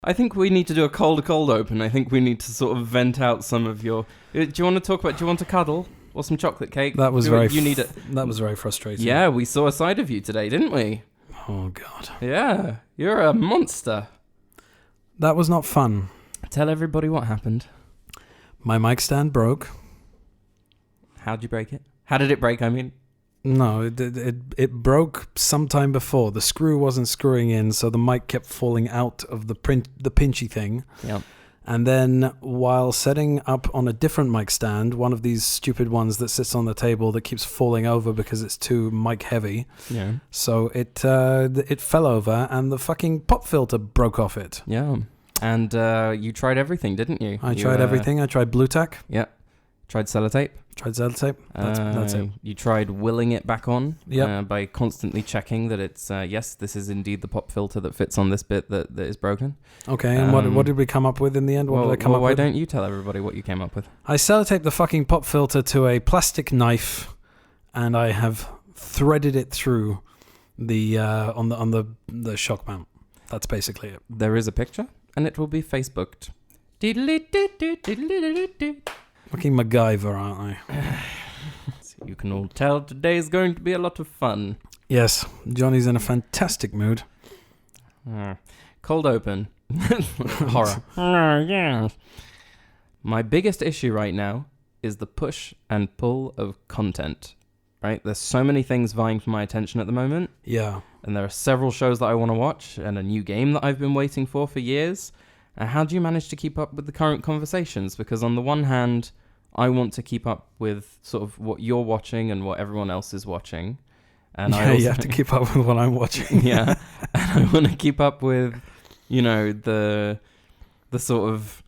I think we need to do a cold open. I think we need to sort of vent out some of your... Do you want to talk about... Do you want a cuddle? Or some chocolate cake? That was You need it. That was very frustrating. Yeah, we saw a side of you today, didn't we? Oh, God. Yeah, you're a monster. That was not fun. Tell everybody what happened. My mic stand broke. How'd you break it? How did it break, I mean? No, it broke sometime before. The screw wasn't screwing in, so the mic kept falling out of the pinchy thing. Yeah. And then while setting up on a different mic stand, one of these stupid ones that sits on the table that keeps falling over because it's too mic heavy. Yeah. So it fell over and the fucking pop filter broke off it. Yeah. And you tried everything, didn't you? I tried everything. I tried blue tack. Yeah. Tried sellotape. That's it. You tried willing it back on by constantly checking that it's, yes, this is indeed the pop filter that fits on this bit that is broken. Okay, and what did we come up with in the end? What did I come up with? Why don't you tell everybody what you came up with? I sellotaped the fucking pop filter to a plastic knife, and I have threaded it through the on the shock mount. That's basically it. There is a picture, and it will be Facebooked. Fucking MacGyver, aren't I? So you can all tell today is going to be a lot of fun. Yes, Johnny's in a fantastic mood. Cold open. Horror. Yes. My biggest issue right now is the push and pull of content. Right? There's so many things vying for my attention at the moment. Yeah. And there are several shows that I want to watch and a new game that I've been waiting for years. How do you manage to keep up with the current conversations? Because on the one hand, I want to keep up with sort of what you're watching and what everyone else is watching. And I also, you have to keep up with what I'm watching. Yeah. And I want to keep up with, the sort of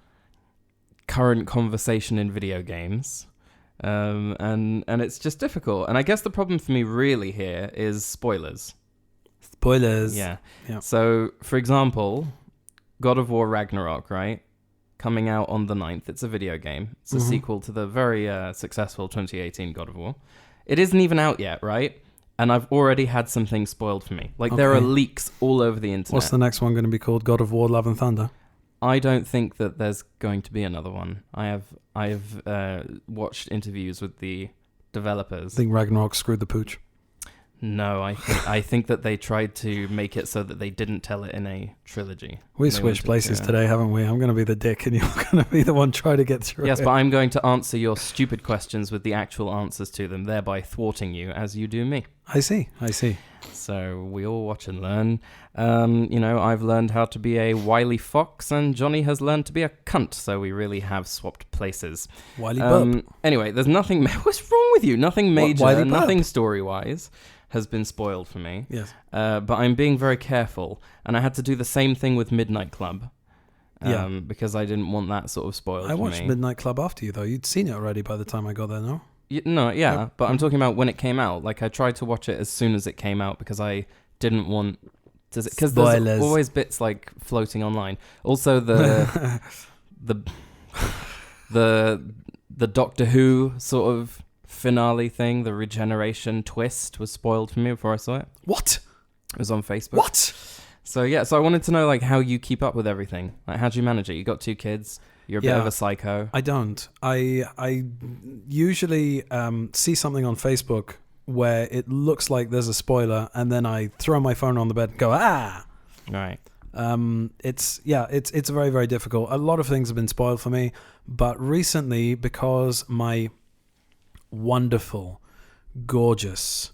current conversation in video games. And it's just difficult. And I guess the problem for me really here is spoilers. Spoilers. Yeah. So, for example... God of War Ragnarok, right? Coming out on the 9th. It's a video game. It's a sequel to the very successful 2018 God of War. It isn't even out yet, right? And I've already had some things spoiled for me. Like, there are leaks all over the internet. What's the next one going to be called? God of War Love and Thunder? I don't think that there's going to be another one. I have watched interviews with the developers. I think Ragnarok screwed the pooch. No, I think that they tried to make it so that they didn't tell it in a trilogy. We switched places today, haven't we? I'm going to be the dick and you're going to be the one trying to get through it. Yes, but I'm going to answer your stupid questions with the actual answers to them, thereby thwarting you as you do me. I see. So we all watch and learn. I've learned how to be a wily fox and Johnny has learned to be a cunt, so we really have swapped places. Wily bub. Anyway, there's nothing... What's wrong with you? Nothing major, nothing story-wise has been spoiled for me. Yes. But I'm being very careful, and I had to do the same thing with Midnight Club. Because I didn't want that sort of spoiled for me. I watched Midnight Club after you, though. You'd seen it already by the time I got there, no? But I'm talking about when it came out. Like, I tried to watch it as soon as it came out because I didn't want... Because there's always bits, like, floating online. Also, the Doctor Who sort of finale thing, the regeneration twist, was spoiled for me before I saw it. What? It was on Facebook. What? So I wanted to know, like, how you keep up with everything. Like, how do you manage it? You got 2 kids. You're a bit of a psycho. I don't. I usually see something on Facebook where it looks like there's a spoiler, and then I throw my phone on the bed and go, Right. It's very, very difficult. A lot of things have been spoiled for me, but recently, because my wonderful, gorgeous,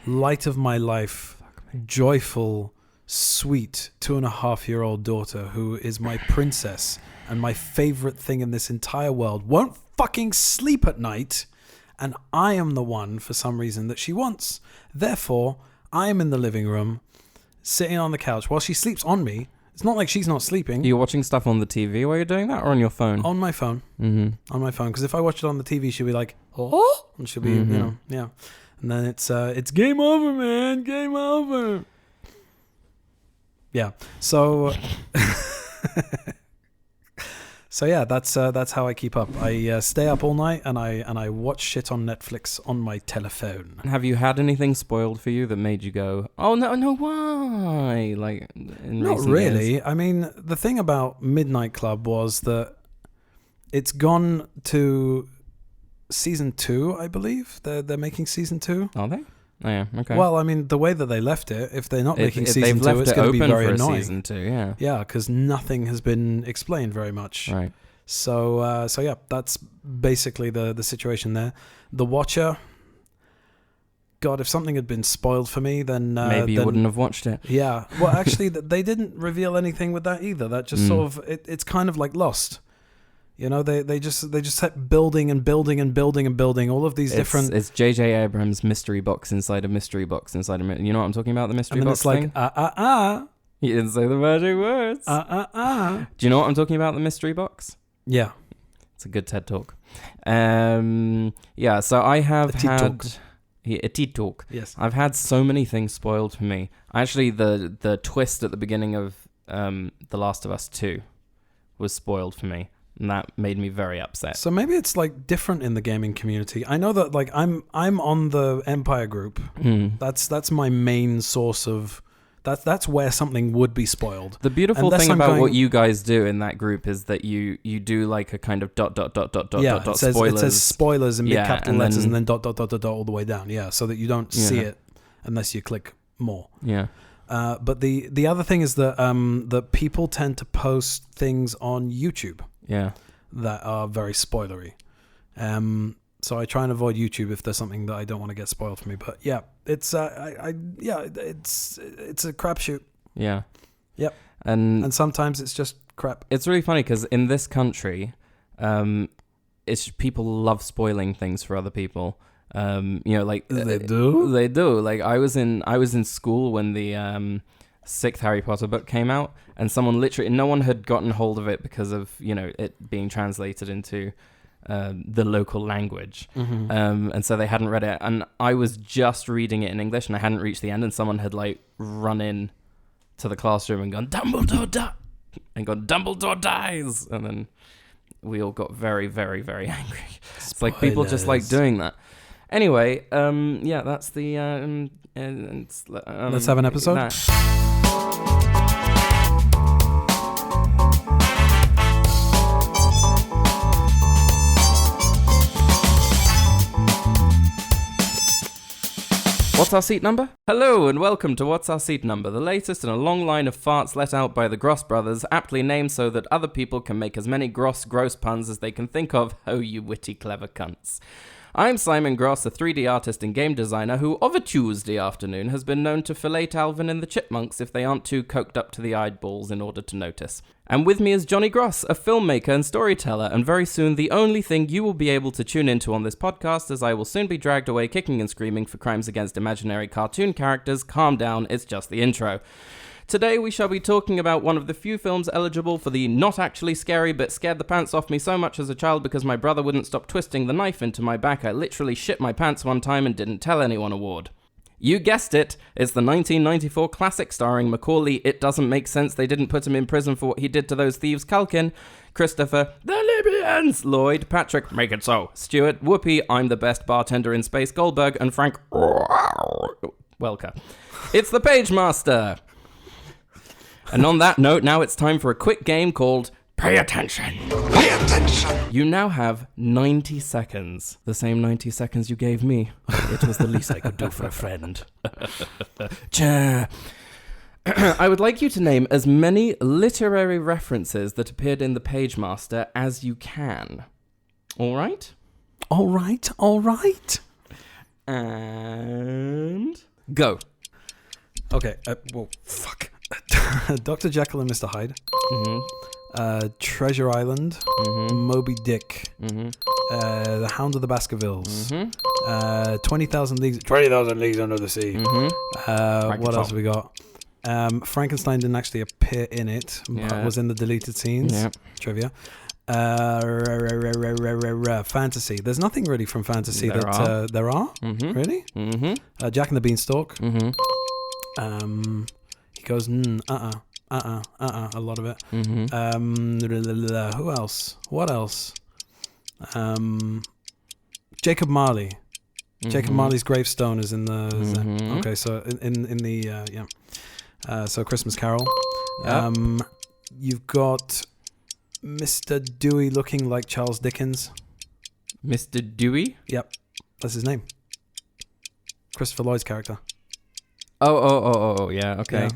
light of my life, joyful, sweet 2.5-year-old daughter, who is my princess and my favorite thing in this entire world, won't fucking sleep at night, and I am the one, for some reason, that she wants. Therefore, I am in the living room, sitting on the couch while she sleeps on me. It's not like she's not sleeping. You're watching stuff on the TV while you're doing that, or on your phone? On my phone. Mm-hmm. On my phone. Because if I watch it on the TV, she'll be like, oh, and she'll be, yeah. And then it's game over, man. Game over. Yeah. So So yeah, that's how I keep up. I stay up all night and I watch shit on Netflix on my telephone. Have you had anything spoiled for you that made you go, "Oh no, why?" Like, not really. Years? I mean, the thing about Midnight Club was that it's gone to season 2, I believe. They're making season 2. Are they? Oh yeah, okay. Well, I mean, the way that they left it, if they're not making season 2, it's going to be very annoying. Season 2, yeah. Yeah, because nothing has been explained very much. Right. So yeah, that's basically the situation there. The Watcher. God, if something had been spoiled for me, then maybe you wouldn't have watched it. Yeah. Well, actually, they didn't reveal anything with that either. That just sort of it's kind of like Lost. You know, they just kept building and building and building and building all of these different. It's J.J. Abrams' mystery box inside a mystery box inside a. You know what I'm talking about? The mystery box thing. And then it's like You didn't say the magic words. Do you know what I'm talking about? The mystery box. Yeah, it's a good TED talk. Yeah. So I have had a TED talk. Yes, I've had so many things spoiled for me. Actually, the twist at the beginning of The Last of Us 2 was spoiled for me. And that made me very upset. So maybe it's like different in the gaming community. I know that like I'm on the Empire group. That's my main source of that's where something would be spoiled. The beautiful thing about what you guys do in that group is that you do like a kind of dot spoilers. It says spoilers in big capital letters and then dot all the way down. Yeah, so that you don't see it unless you click more. Yeah. But the other thing is that that people tend to post things on YouTube. Yeah, that are very spoilery. So I try and avoid YouTube if there's something that I don't want to get spoiled for me. But yeah, it's it's a crapshoot. Yeah. Yep. And sometimes it's just crap. It's really funny because in this country, it's people love spoiling things for other people. You know, like they do. They do. Like I was in school when the 6th Harry Potter book came out, and no one had gotten hold of it because of, you know, it being translated into the local language. And so they hadn't read it, and I was just reading it in English and I hadn't reached the end, and someone had like run in to the classroom and gone, Dumbledore dies, and then we all got very, very, very angry. It's like people just like doing that. Anyway, yeah, that's the let's have an episode. What's our seat number? Hello and welcome to What's Our Seat Number, the latest in a long line of farts let out by the Gross brothers, aptly named so that other people can make as many gross puns as they can think of. Oh, you witty, clever cunts. I'm Simon Gross, a 3D artist and game designer who, of a Tuesday afternoon, has been known to fillet Alvin and the Chipmunks if they aren't too coked up to the eyeballs in order to notice. And with me is Johnny Gross, a filmmaker and storyteller, and very soon the only thing you will be able to tune into on this podcast, as I will soon be dragged away kicking and screaming for crimes against imaginary cartoon characters. Calm down, it's just the intro. Today we shall be talking about one of the few films eligible for the not actually scary but scared the pants off me so much as a child because my brother wouldn't stop twisting the knife into my back I literally shit my pants one time and didn't tell anyone award. You guessed it, it's the 1994 classic starring Macaulay, It Doesn't Make Sense They Didn't Put Him in Prison for What He Did to Those Thieves, Culkin, Christopher, The Libyans, Lloyd, Patrick, Make It So, Stuart, Whoopi, I'm the Best Bartender in Space, Goldberg, and Frank Welker. It's the Pagemaster! And on that note, now it's time for a quick game called Pay Attention. Pay attention. You now have 90 seconds. The same 90 seconds you gave me. It was the least I could do for a friend. I would like you to name as many literary references that appeared in the Pagemaster as you can. All right? All right. And go. Okay. Well, fuck. Dr. Jekyll and Mr. Hyde, Treasure Island, Moby Dick, The Hound of the Baskervilles, 20,000 Leagues Under the Sea. What else have we got? Frankenstein didn't actually appear in it, but was in the deleted scenes. Trivia. Fantasy. There's nothing really from fantasy there are. Really? Jack and the Beanstalk. He goes, A lot of it. Mm-hmm. Who else? What else? Jacob Marley. Jacob Marley's gravestone is in the... Okay, so in the... so Christmas Carol. Yep. You've got Mr. Dewey looking like Charles Dickens. Mr. Dewey? Yep, that's his name. Christopher Lloyd's character. Oh, yeah, okay.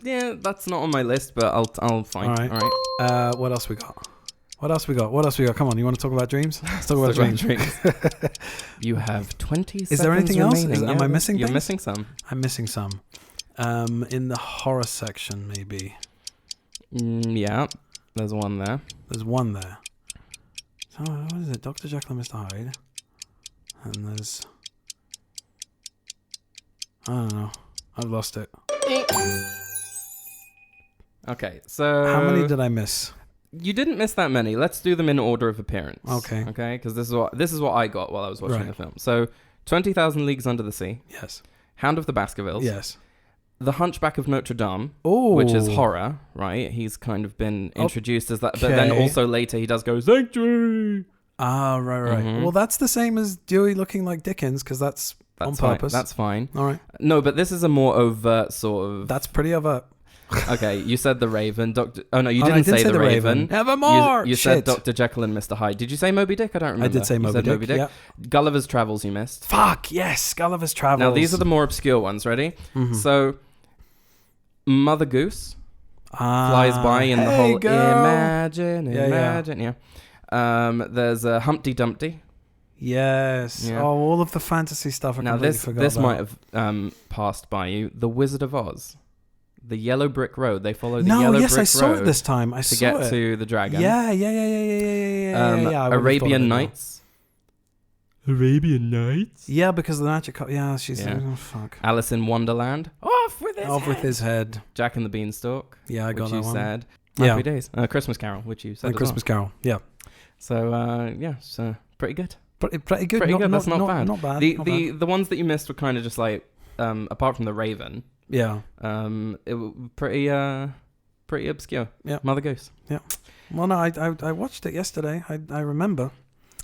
Yeah, that's not on my list, but I'll find. All right. What else we got? Come on, you want to talk about dreams? Let's talk about dreams. You have 20 seconds. Is there anything else? remaining. Am I missing You're things? missing some. I'm missing some. In the horror section, maybe. Yeah, there's one there. There's one there. So, what is it? Dr. Jekyll and Mr. Hyde. And there's... I don't know. I've lost it. Okay, so... How many did I miss? You didn't miss that many. Let's do them in order of appearance. Okay. Okay, because this is what I got while I was watching the film. So, 20,000 Leagues Under the Sea. Yes. Hound of the Baskervilles. Yes. The Hunchback of Notre Dame, Ooh. which is horror, right? He's kind of been introduced as that, but then also later he does go Sanctuary. Ah, right. Mhm. Well, that's the same as Dewey looking like Dickens, because that's on fine. purpose. That's fine. All right. No, but this is a more overt sort of... That's pretty overt. Okay, you said the Raven, Doctor... Oh, no, you didn't say the Raven. Nevermore! You said Dr. Jekyll and Mr. Hyde. Did you say Moby Dick? I don't remember. I did say Moby Dick. Yeah. Gulliver's Travels you missed. Fuck, yes, Gulliver's Travels. Now, these are the more obscure ones. Ready? Mm-hmm. So, Mother Goose flies by in the whole Imagine. Yeah. There's Humpty Dumpty. Yes. Yeah. Oh, all of the fantasy stuff I completely forgot this about. might have passed by you. The Wizard of Oz. The Yellow Brick Road. They follow the No, Yellow yes, Brick I saw Road it this time. I to saw get it. to the dragon. Yeah. I would've thought Arabian of it now. Nights. Arabian Nights? Yeah, because the magic... she's... Yeah. Oh, fuck. Alice in Wonderland. Off with his head. Jack and the Beanstalk. Yeah, I got which that you one. said. Yeah. Happy Days. Christmas Carol, which you said And as Christmas Carol. Yeah. well. So, so pretty good. Pretty good. Pretty good. That's not bad. Not bad. The ones that you missed were kind of just like, apart from the Raven, Yeah. it was pretty obscure. Yeah. Mother Goose. Yeah. Well, no, I watched it yesterday. I remember.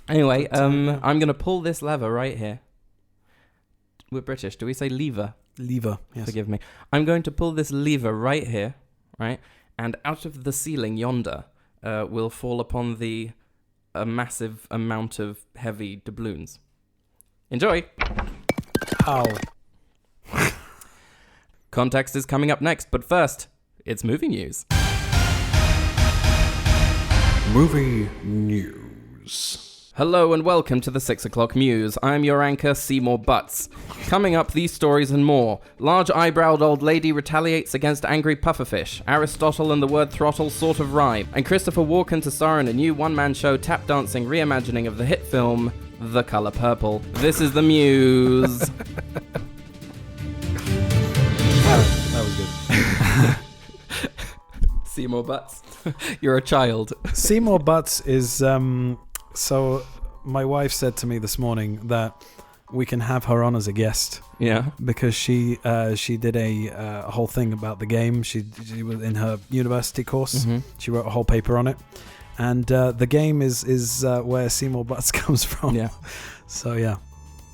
Anyway, But, I'm gonna pull this lever right here. We're British. Do we say lever? Lever. Yes. Forgive me. I'm going to pull this lever right here, right? And out of the ceiling yonder will fall upon a massive amount of heavy doubloons. Enjoy. Ow. Context is coming up next, but first, it's movie news. Movie news. Hello and welcome to the 6 o'clock Muse. I'm your anchor, Seymour Butts. Coming up, these stories and more. Large eyebrows old lady retaliates against angry pufferfish. Aristotle and the word throttle sort of rhyme. And Christopher Walken to star in a new one-man show tap dancing reimagining of the hit film The Color Purple. This is the Muse. That was good. Seymour Butts. You're a child. Seymour Butts is... So my wife said to me this morning that we can have her on as a guest. Yeah. Because she did a whole thing about the game. She was in her university course. Mm-hmm. She wrote a whole paper on it, and the game is where Seymour Butts comes from. Yeah. So yeah.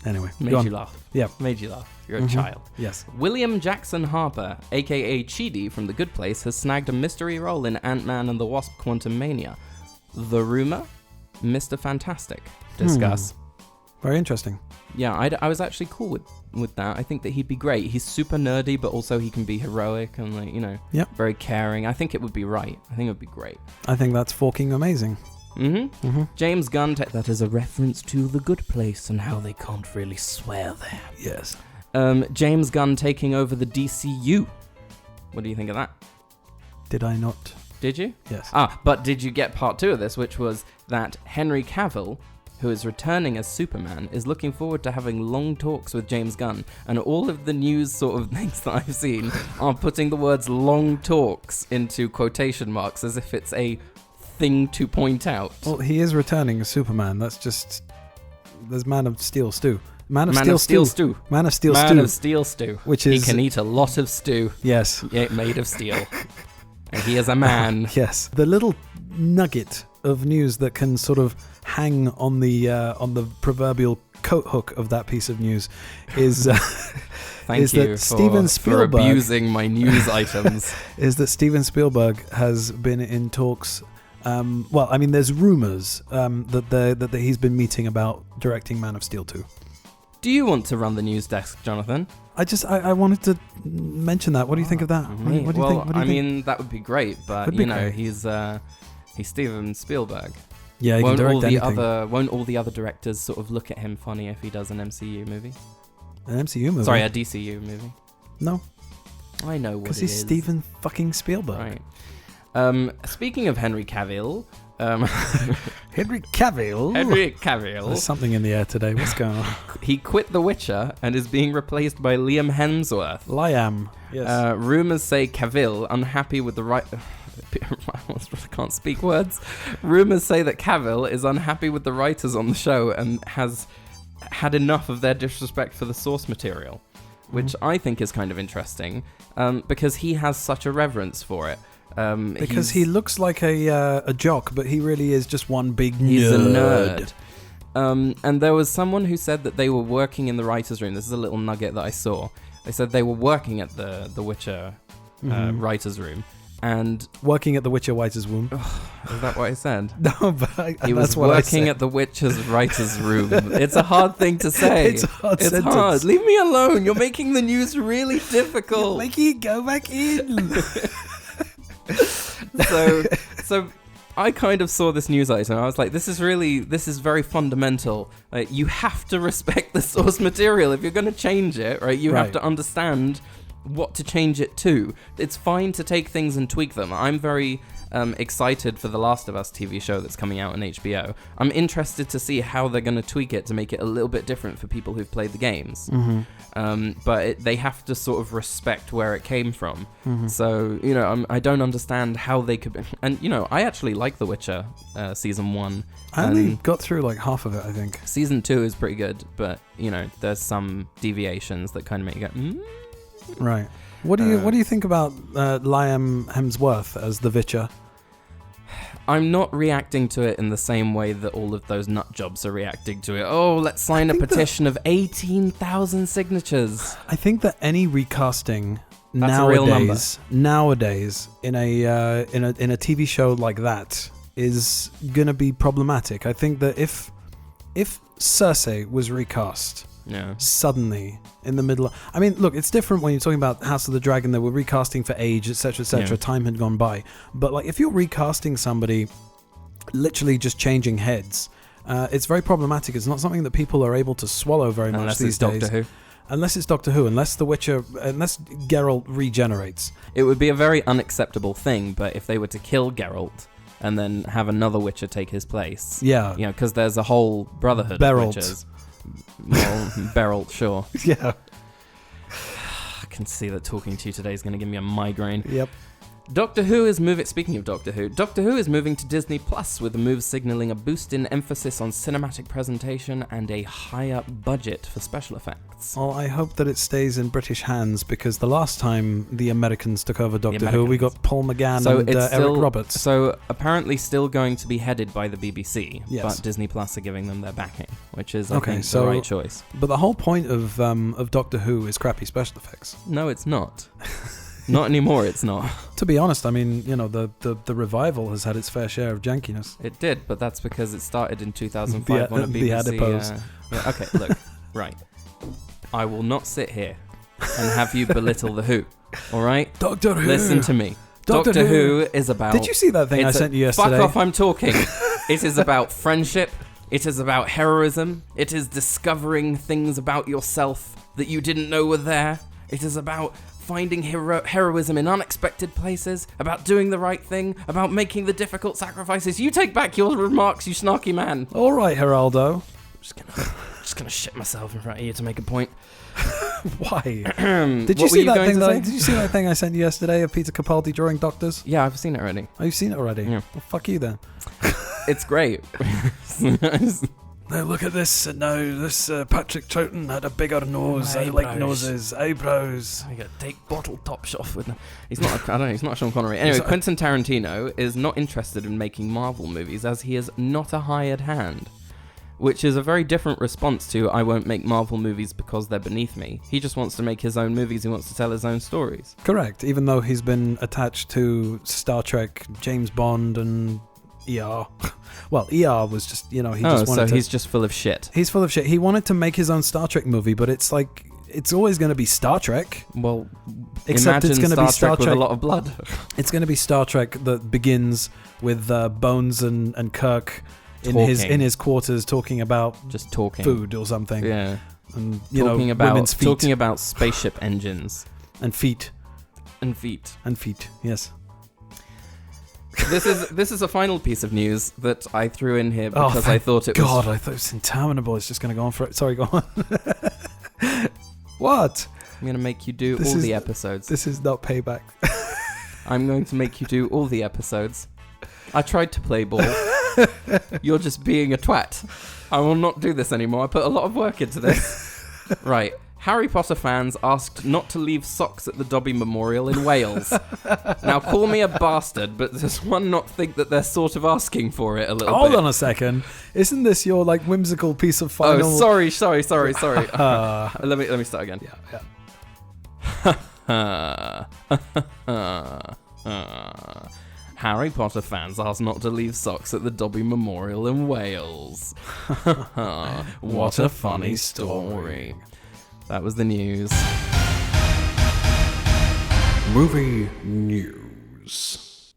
Anyway, Made you laugh. Yeah. Made you laugh. You're a child. Yes. William Jackson Harper, aka Chidi from The Good Place, has snagged a mystery role in Ant-Man and the Wasp: Quantumania. The rumor? Mr. Fantastic. Discuss. Very interesting. Yeah, I was actually cool with that. I think that he'd be great. He's super nerdy, but also he can be heroic and very caring. I think it would be right. I think it would be great. I think that's fucking amazing. James Gunn. That is a reference to The Good Place and how they can't really swear there. Yes. James Gunn taking over the DCU. What do you think of that? Did I not? Did you? Yes. But did you get part 2 of this, which was that Henry Cavill, who is returning as Superman, is looking forward to having long talks with James Gunn, and all of the news sort of things that I've seen are putting the words long talks into quotation marks as if it's a thing to point out. Well, he is returning as Superman. That's just... There's Man of Steel stew. Man of Steel stew. Man of Steel Man stew. of Steel stew. Which is... He can eat a lot of stew. Yes. Made of steel. And he is a man. Yes. The little nugget of news that can sort of hang on the proverbial coat hook of that piece of news is Thank is you that Steven for Spielberg abusing my news items. Is that Steven Spielberg has been in talks. Well, I mean, there's rumors that he's been meeting about directing Man of Steel 2. Do you want to run the news desk, Jonathan? I wanted to mention that. What do you think of that? What do you think? What do you think? mean, that would be great, but great. He's Steven Spielberg. Yeah, he can direct anything. Won't all the other directors sort of look at him funny if he does an MCU movie? An MCU movie? Sorry, a DCU movie. No. I know what it is. Because he's Steven fucking Spielberg. Right. Speaking of Henry Cavill... Henry Cavill? There's something in the air today. What's going on? He quit The Witcher and is being replaced by Liam Hemsworth. Liam, yes. Rumours say Cavill, unhappy with the right... I can't speak words. Rumours say that Cavill is unhappy with the writers on the show and has had enough of their disrespect for the source material, which I think is kind of interesting, because he has such a reverence for it. Because he looks like a jock, but he really is just one big nerd. He's a nerd. And there was someone who said that they were working in the writer's room. This is a little nugget that I saw. They said they were working at the Witcher writer's room. And working at the Witcher writer's room. Is that what I said? No, but he was working at the Witcher's writer's room. It's a hard thing to say. It's a hard It's sentence. hard. Leave me alone. You're making the news really difficult. You're making it go back in. So I kind of saw this news item. I was like, this is very fundamental. Like, you have to respect the source material. If you're going to change it, right, you have to understand what to change it to. It's fine to take things and tweak them. I'm very excited for the Last of Us TV show that's coming out on HBO. I'm interested to see how they're going to tweak it to make it a little bit different for people who've played the games. But they have to sort of respect where it came from. So, I don't understand how they could be... And, I actually like The Witcher Season 1. I only got through like half of it, I think. Season 2 is pretty good, but, there's some deviations that kind of make you go... Right. What do you think about Liam Hemsworth as the Witcher? I'm not reacting to it in the same way that all of those nut jobs are reacting to it. Oh, let's sign a petition of 18,000 signatures. I think that any recasting nowadays in a TV show like that is gonna be problematic. I think that if Cersei was recast suddenly in the middle I mean, look, it's different when you're talking about House of the Dragon. They were recasting for age, etc. Time had gone by, but like if you're recasting somebody literally just changing heads, it's very problematic. It's not something that people are able to swallow very much these days. Unless it's Doctor Who, unless Geralt regenerates. It would be a very unacceptable thing, but if they were to kill Geralt and then have another Witcher take his place, because there's a whole brotherhood of Witchers. Well, Geralt, sure. Yeah. I can see that talking to you today is going to give me a migraine. Yep. Doctor Who is moving... Speaking of Doctor Who is moving to Disney Plus with the move signalling a boost in emphasis on cinematic presentation and a higher budget for special effects. Well, I hope that it stays in British hands, because the last time the Americans took over Doctor Who, we got Paul McGann and Eric Roberts. So apparently still going to be headed by the BBC, yes. But Disney Plus are giving them their backing, which is, I think, the right choice. But the whole point of Doctor Who is crappy special effects. No, it's not. Not anymore, it's not. To be honest, I mean, the revival has had its fair share of jankiness. It did, but that's because it started in 2005 on a BBC. The adipose. Okay, look, right. I will not sit here and have you belittle the Who, all right? Doctor Who. Listen to me. Doctor Who is about... Did you see that thing I sent you yesterday? Fuck off, I'm talking. It is about friendship. It is about heroism. It is discovering things about yourself that you didn't know were there. It is about finding heroism in unexpected places, about doing the right thing, about making the difficult sacrifices. You take back your remarks, you snarky man. All right, Geraldo. Just gonna shit myself in front of you to make a point. Why? Did you see that thing I sent you yesterday of Peter Capaldi drawing doctors? Yeah, I've seen it already. Oh, you've seen it already? Yeah. Well, fuck you then. It's great. Now look at this. Now this Patrick Troughton had a bigger nose. I like noses, eyebrows. I got take bottle top shelf with him. He's not. I don't know. He's not Sean Connery. Anyway, Quentin Tarantino is not interested in making Marvel movies as he is not a hired hand, which is a very different response to I won't make Marvel movies because they're beneath me. He just wants to make his own movies. He wants to tell his own stories. Correct. Even though he's been attached to Star Trek, James Bond, and ER. Well, ER was just, he just wanted so he's just full of shit. He's full of shit. He wanted to make his own Star Trek movie, but it's like, it's always going to be Star Trek. Well, except it's going to be Star Trek with a lot of blood. It's going to be Star Trek that begins with Bones and Kirk in his quarters talking about just talking food or something. Yeah. And women's feet. Talking about spaceship engines and feet. Yes. This is a final piece of news that I threw in here because I thought it was... God, I thought it was interminable. It's just going to go on for... Sorry, go on. What? I'm going to make you do all the episodes. This is not payback. I'm going to make you do all the episodes. I tried to play ball. You're just being a twat. I will not do this anymore. I put a lot of work into this. Right. Harry Potter fans asked not to leave socks at the Dobby Memorial in Wales. Now, call me a bastard, but does one not think that they're sort of asking for it a little bit? Hold on a second. Isn't this your, whimsical piece of final... Oh, sorry. Let me start again. Yeah. Harry Potter fans asked not to leave socks at the Dobby Memorial in Wales. What a funny story. That was the news. Movie news.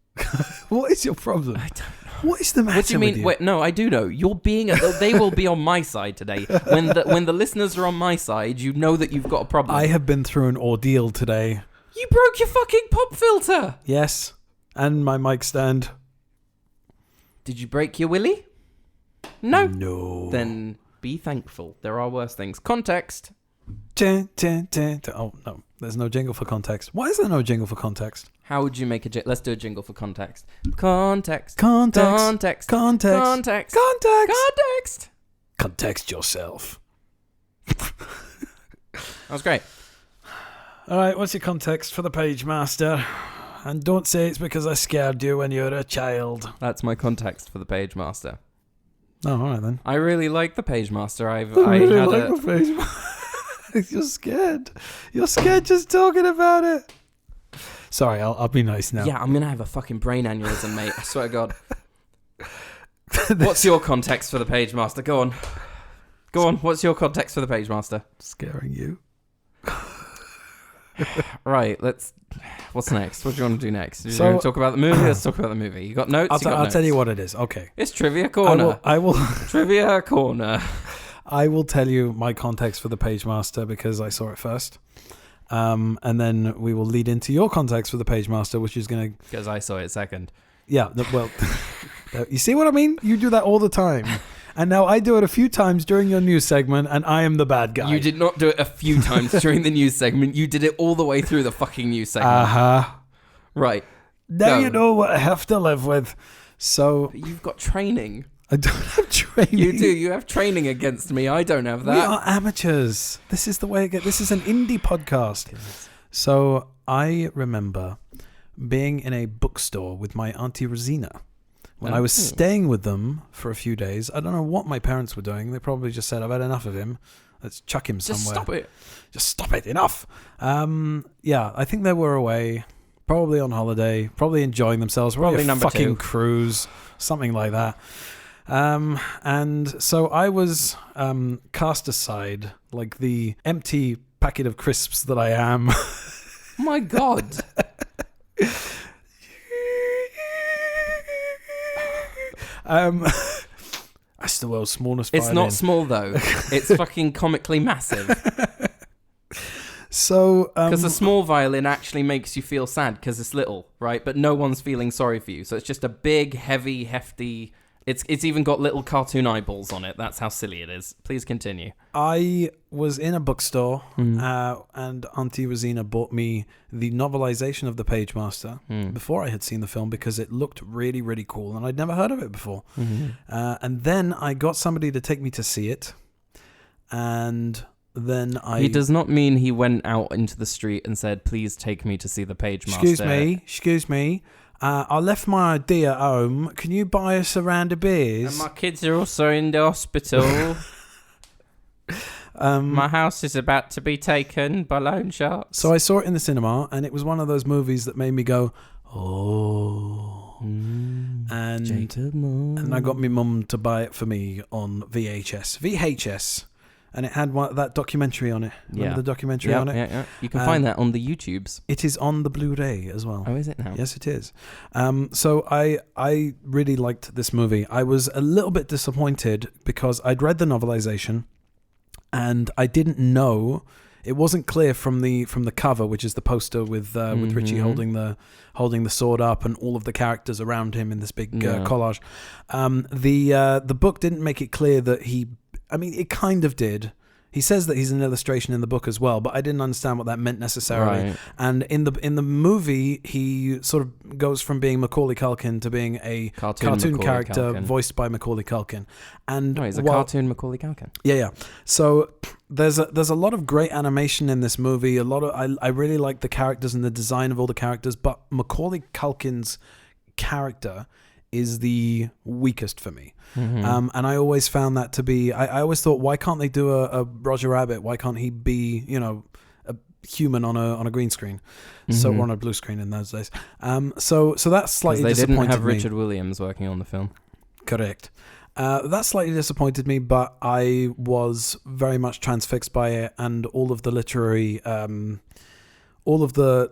What is your problem? I don't know. What is the matter What do you mean? with you? Wait, no, I do know. You're being... they will be on my side today. When the listeners are on my side, you know that you've got a problem. I have been through an ordeal today. You broke your fucking pop filter! Yes. And my mic stand. Did you break your willy? No. No. Then be thankful. There are worse things. Context. Oh, no. There's no jingle for context. Why is there no jingle for context? How would you make a jingle? Let's do a jingle for context. Context. Context yourself. That was great. All right, what's your context for the Pagemaster? And don't say it's because I scared you when you were a child. That's my context for the Pagemaster. Oh, all right then. I really like the Pagemaster. I really had like the Pagemaster. You're scared. You're scared just talking about it. Sorry, I'll be nice now. Yeah, I'm going to have a fucking brain aneurysm, mate. I swear to God. What's your context for the Pagemaster? Go on. What's your context for the Pagemaster? Scaring you. Right, what's next? What do you want to do next? Do you want to talk about the movie? Let's talk about the movie. You got notes? I'll tell you what it is. Okay. It's Trivia Corner. I will Trivia Corner. I will tell you my context for the Pagemaster because I saw it first. And then we will lead into your context for the Pagemaster, which is going to... Because I saw it second. Yeah, well, you see what I mean? You do that all the time. And now I do it a few times during your news segment, and I am the bad guy. You did not do it a few times during the news segment. You did it all the way through the fucking news segment. Uh-huh. Right. Now you know what I have to live with. So... But you've got training. I don't have training. You do. You have training against me. I don't have that. We are amateurs. This is the way it gets. This is an indie podcast. So I remember being in a bookstore with my Auntie Rosina when I was staying with them for a few days. I don't know what my parents were doing. They probably just said, I've had enough of him. Let's chuck him somewhere. Just stop it. Enough. Yeah, I think they were away, probably on holiday, probably enjoying themselves. Probably a fucking cruise, something like that. And so I was cast aside like the empty packet of crisps that I am. My God. That's the world's smallest violin. It's not small though. It's fucking comically massive. So, because a small violin actually makes you feel sad because it's little, right? But no one's feeling sorry for you. So it's just a big, heavy, hefty, It's even got little cartoon eyeballs on it. That's how silly it is. Please continue. I was in a bookstore and Auntie Rosina bought me the novelization of the Pagemaster before I had seen the film because it looked really, really cool and I'd never heard of it before. And then I got somebody to take me to see it, and then He does not mean he went out into the street and said, "Please take me to see the Pagemaster." Excuse me. I left my ID at home. Can you buy us a round of beers? And my kids are also in the hospital. My house is about to be taken by loan sharks. So I saw it in the cinema, and it was one of those movies that made me go, oh. And I got my mum to buy it for me on VHS. And it had that documentary on it. Remember the documentary on it? Yeah. You can find that on the YouTubes. It is on the Blu-ray as well. Oh, is it now? Yes, it is. So I really liked this movie. I was a little bit disappointed because I'd read the novelization and I didn't know. It wasn't clear from the cover, which is the poster with Richie holding the sword up and all of the characters around him in this big collage. The book didn't make it clear that it kind of did. He says that he's an illustration in the book as well, but I didn't understand what that meant necessarily. Right. And in the movie, he sort of goes from being Macaulay Culkin to being a cartoon character voiced by Macaulay Culkin. And he's a cartoon Macaulay Culkin. Yeah. So there's a lot of great animation in this movie. I really like the characters and the design of all the characters, but Macaulay Culkin's character is the weakest for me. And I always found that to be, I always thought, why can't they do a Roger Rabbit? Why can't he be, a human on a green screen? So on a blue screen in those days. So that's slightly disappointed me. They didn't have Richard Williams working on the film. Correct. That slightly disappointed me, but I was very much transfixed by it and all of the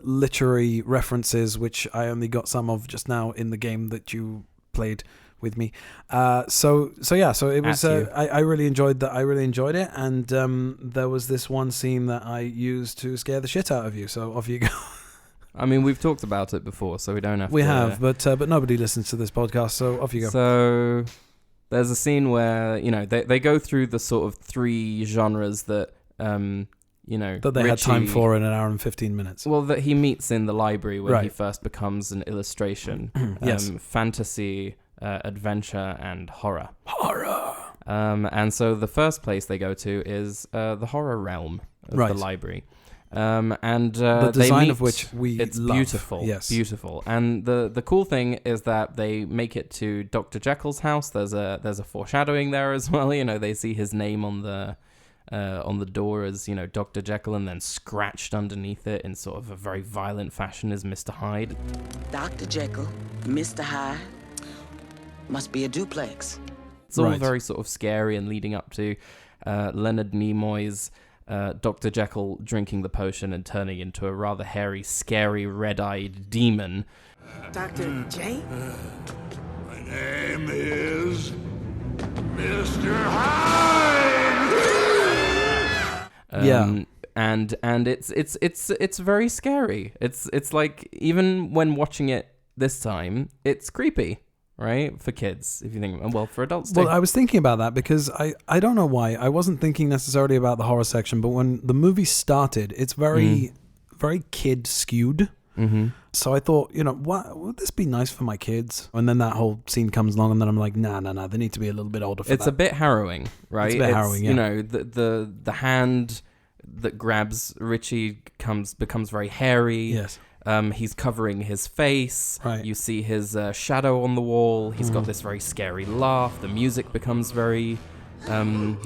literary references, which I only got some of just now in the game that you played with me. So it was. I really enjoyed that. I really enjoyed it, and there was this one scene that I used to scare the shit out of you. So off you go. I mean, we've talked about it before, so we don't have. We have, but nobody listens to this podcast, so off you go. So there's a scene where they go through the sort of three genres that. That they had time for in an hour and 15 minutes. Well, that he meets in the library when he first becomes an illustration. Yes. Fantasy, adventure, and horror. Horror! And so the first place they go to is the horror realm of the library. And the design of which it's love. Beautiful. Yes. Beautiful. And the cool thing is that they make it to Dr. Jekyll's house. There's a foreshadowing there as well. They see his name on the door as Dr. Jekyll, and then scratched underneath it in sort of a very violent fashion is Mr. Hyde. Dr. Jekyll, Mr. Hyde, must be a duplex. It's all very sort of scary and leading up to Leonard Nimoy's Dr. Jekyll drinking the potion and turning into a rather hairy, scary, red-eyed demon. Dr. J? My name is Mr. Hyde! And it's very scary. It's like, even when watching it this time, it's creepy, right? For kids, if you think, well, for adults too. Well, I was thinking about that because I don't know why. I wasn't thinking necessarily about the horror section, but when the movie started, it's very kid skewed. So I thought, would this be nice for my kids? And then that whole scene comes along, and then I'm like, nah, they need to be a little bit older for that. It's a bit harrowing, right? It's a bit harrowing, yeah. The hand that grabs Richie becomes very hairy. Yes. He's covering his face. Right. You see his shadow on the wall. He's got this very scary laugh. The music becomes very, very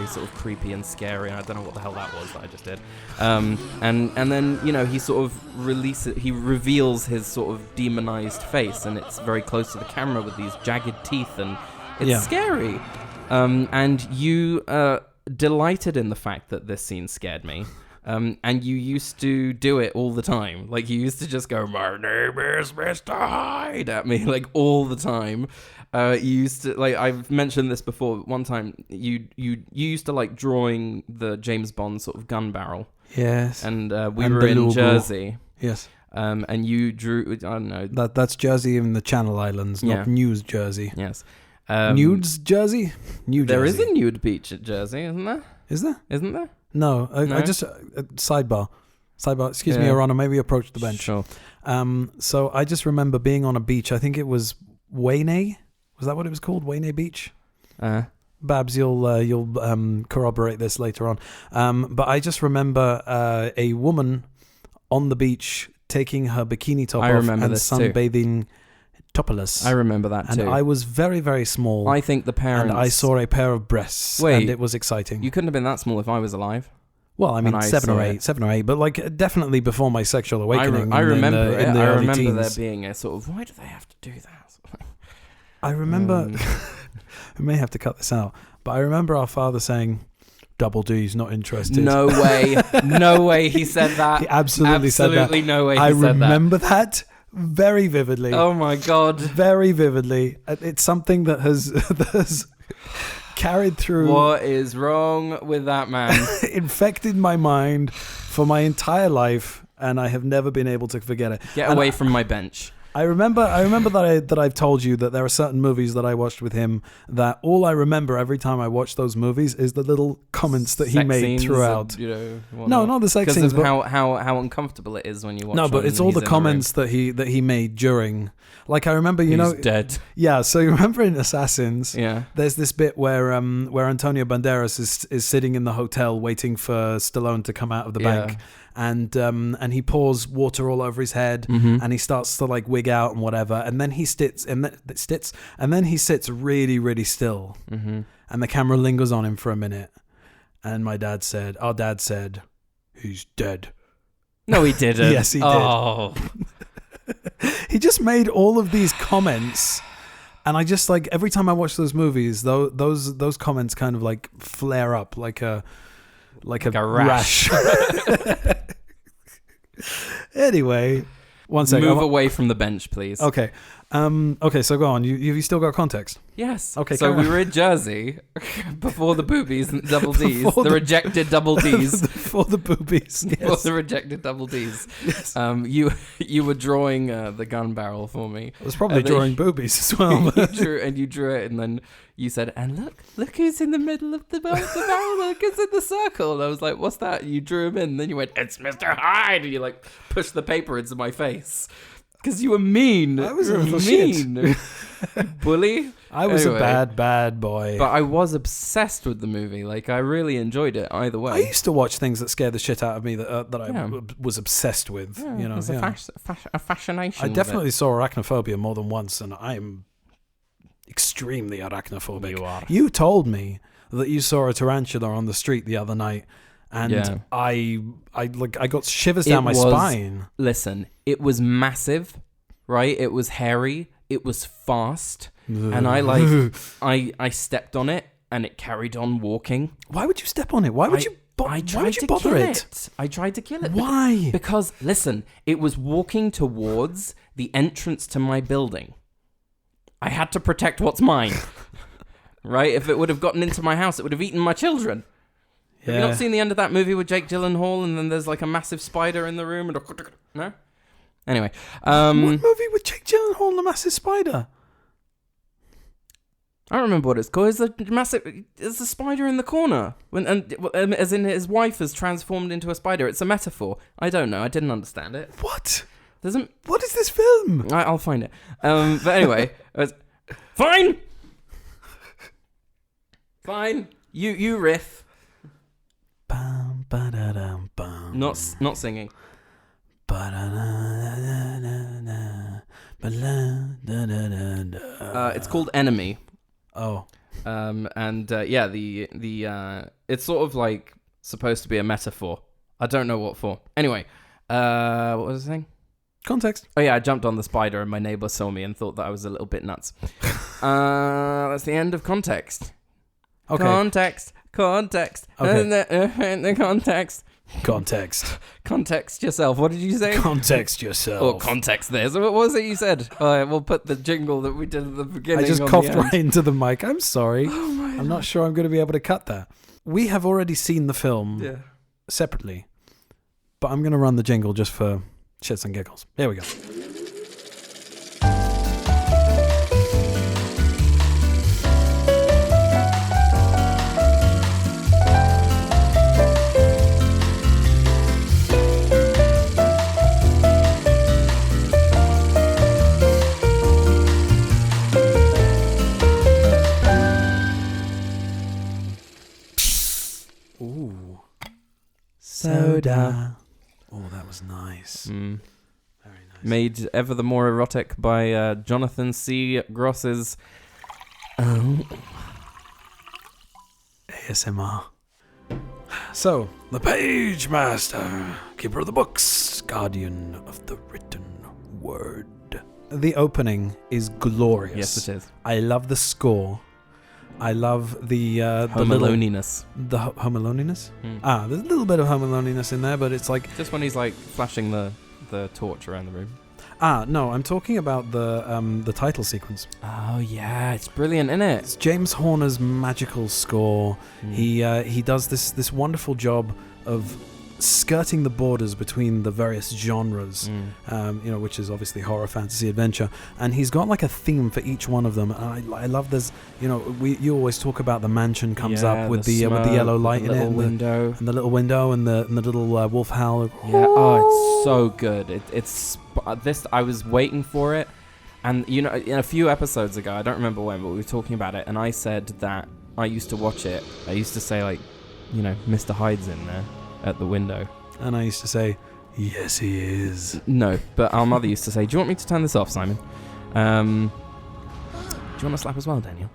sort of creepy and scary. I don't know what the hell that was that I just did. And then he sort of he reveals his sort of demonized face, and it's very close to the camera with these jagged teeth, and it's scary. And you delighted in the fact that this scene scared me. And you used to do it all the time. Like, you used to just go, "My name is Mr. Hyde," at me, like, all the time. You used to, like, I've mentioned this before. One time, you used to like drawing the James Bond sort of gun barrel. Yes. And we were in Jersey. Yes. And you drew, I don't know. That's Jersey in the Channel Islands, not News Jersey. Yes. Nudes Jersey? New Jersey. There is a nude beach at Jersey, isn't there? Is there? Isn't there? No, I just sidebar. Excuse me, Your Honor. Maybe approach the bench. Sure. So I just remember being on a beach. I think it was Wainay. Was that what it was called? Wainay Beach. Babs, you'll corroborate this later on. But I just remember a woman on the beach taking her bikini top off and sunbathing topless. I remember that too. And I was very, very small. I think the parents... And I saw a pair of breasts. Wait, and it was exciting. You couldn't have been that small if I was alive. Well, I mean, 7 or 8, but like definitely before my sexual awakening. I remember in the I early remember teens. there being a sort of, why do they have to do that? I remember, I may have to cut this out, but I remember our father saying, Double D's not interested. No way. No way he said that. He absolutely said that. Absolutely no way he I said that. I remember that very vividly. Oh my God. Very vividly. It's something that has carried through. What is wrong with that man? Infected my mind for my entire life, and I have never been able to forget it. Get away from my bench. I remember that I've told you that there are certain movies that I watched with him that all I remember every time I watch those movies is the little comments that he made throughout. No, not the sex scenes, but how uncomfortable it is when you watch. No, but it's all the comments that he made during. Like I remember, He's dead. Yeah, so you remember in Assassins? Yeah. There's this bit where Antonio Banderas is sitting in the hotel waiting for Stallone to come out of the bank. And he pours water all over his head, and he starts to like wig out and whatever, and then he sits really, really still, and the camera lingers on him for a minute, and our dad said, he's dead. No, he didn't. Yes, he did. Oh. He just made all of these comments, and I just like every time I watch those movies, those comments kind of like flare up like a rash. Anyway, one second. Move away from the bench, please. Okay. Okay, so go on. You still got context? Yes. Okay. So we were in Jersey before the boobies and double D's. The rejected double D's. Before the boobies. Yes. Before the rejected double D's. Yes. You were drawing the gun barrel for me. I was probably drawing boobies as well. you drew it, and then you said, "And look who's in the middle of the barrel. Look, it's in the circle." And I was like, "What's that?" You drew him in, and then you went, "It's Mr. Hyde," and you like pushed the paper into my face. Because you were mean. I was a little mean. Bully. I was a bad boy. But I was obsessed with the movie. Like, I really enjoyed it either way. I used to watch things that scared the shit out of me that I was obsessed with. Yeah, you know, it's a fascination. I definitely saw arachnophobia more than once, and I'm extremely arachnophobic. You are. You told me that you saw a tarantula on the street the other night. And I got shivers down my spine. Listen, it was massive, right? It was hairy. It was fast, and I stepped on it, and it carried on walking. Why would you step on it? Why would you bother it? I tried to kill it. Why? Because listen, it was walking towards the entrance to my building. I had to protect what's mine, right? If it would have gotten into my house, it would have eaten my children. Yeah. Have you not seen the end of that movie with Jake Gyllenhaal and then there's like a massive spider in the room? No? Anyway. What movie with Jake Gyllenhaal and a massive spider? I don't remember what it's called. It's a spider in the corner. As in his wife has transformed into a spider. It's a metaphor. I don't know. I didn't understand it. What? What is this film? I'll find it. But anyway. Fine! Fine. You riff. Bum, ba-da-dum, bum. Not singing. It's called Enemy. Oh. It's sort of like supposed to be a metaphor. I don't know what for. Anyway, what was the thing? Context. Oh yeah, I jumped on the spider and my neighbor saw me and thought that I was a little bit nuts. That's the end of context. Okay. Context. Okay. The context. Context yourself. What did you say? Context yourself. Or context this. What was it you said? All right, we'll put the jingle that we did at the beginning. I just on coughed the end. right into the mic. I'm sorry. Oh I'm not sure I'm going to be able to cut that. We have already seen the film separately, but I'm going to run the jingle just for Shits and giggles. Here we go. Ooh. Soda. Oh, that was nice. Very nice. Made ever the more erotic by Jonathan C. Gross's ASMR. So, the Pagemaster, keeper of the books, guardian of the written word. The opening is glorious. Yes, it is. I love the score. I love the Home Aloniness. The Home Aloniness? There's a little bit of Home Aloniness in there, but it's like... Just when he's like flashing the torch around the room. No, I'm talking about the title sequence. Oh yeah, it's brilliant, isn't it? It's James Horner's magical score. He does this wonderful job of skirting the borders between the various genres, which is obviously horror, fantasy, adventure, and he's got like a theme for each one of them. And I love this. You always talk about the mansion comes up with the yellow light in it, and the little window, and the little wolf howl. Yeah, it's so good. It's this. I was waiting for it, and in a few episodes ago, I don't remember when, but we were talking about it, and I said that I used to watch it. I used to say like, Mr. Hyde's in there at the window. And I used to say, yes, he is. No, but our mother used to say, do you want me to turn this off, Simon? Do you want to slap as well, Daniel?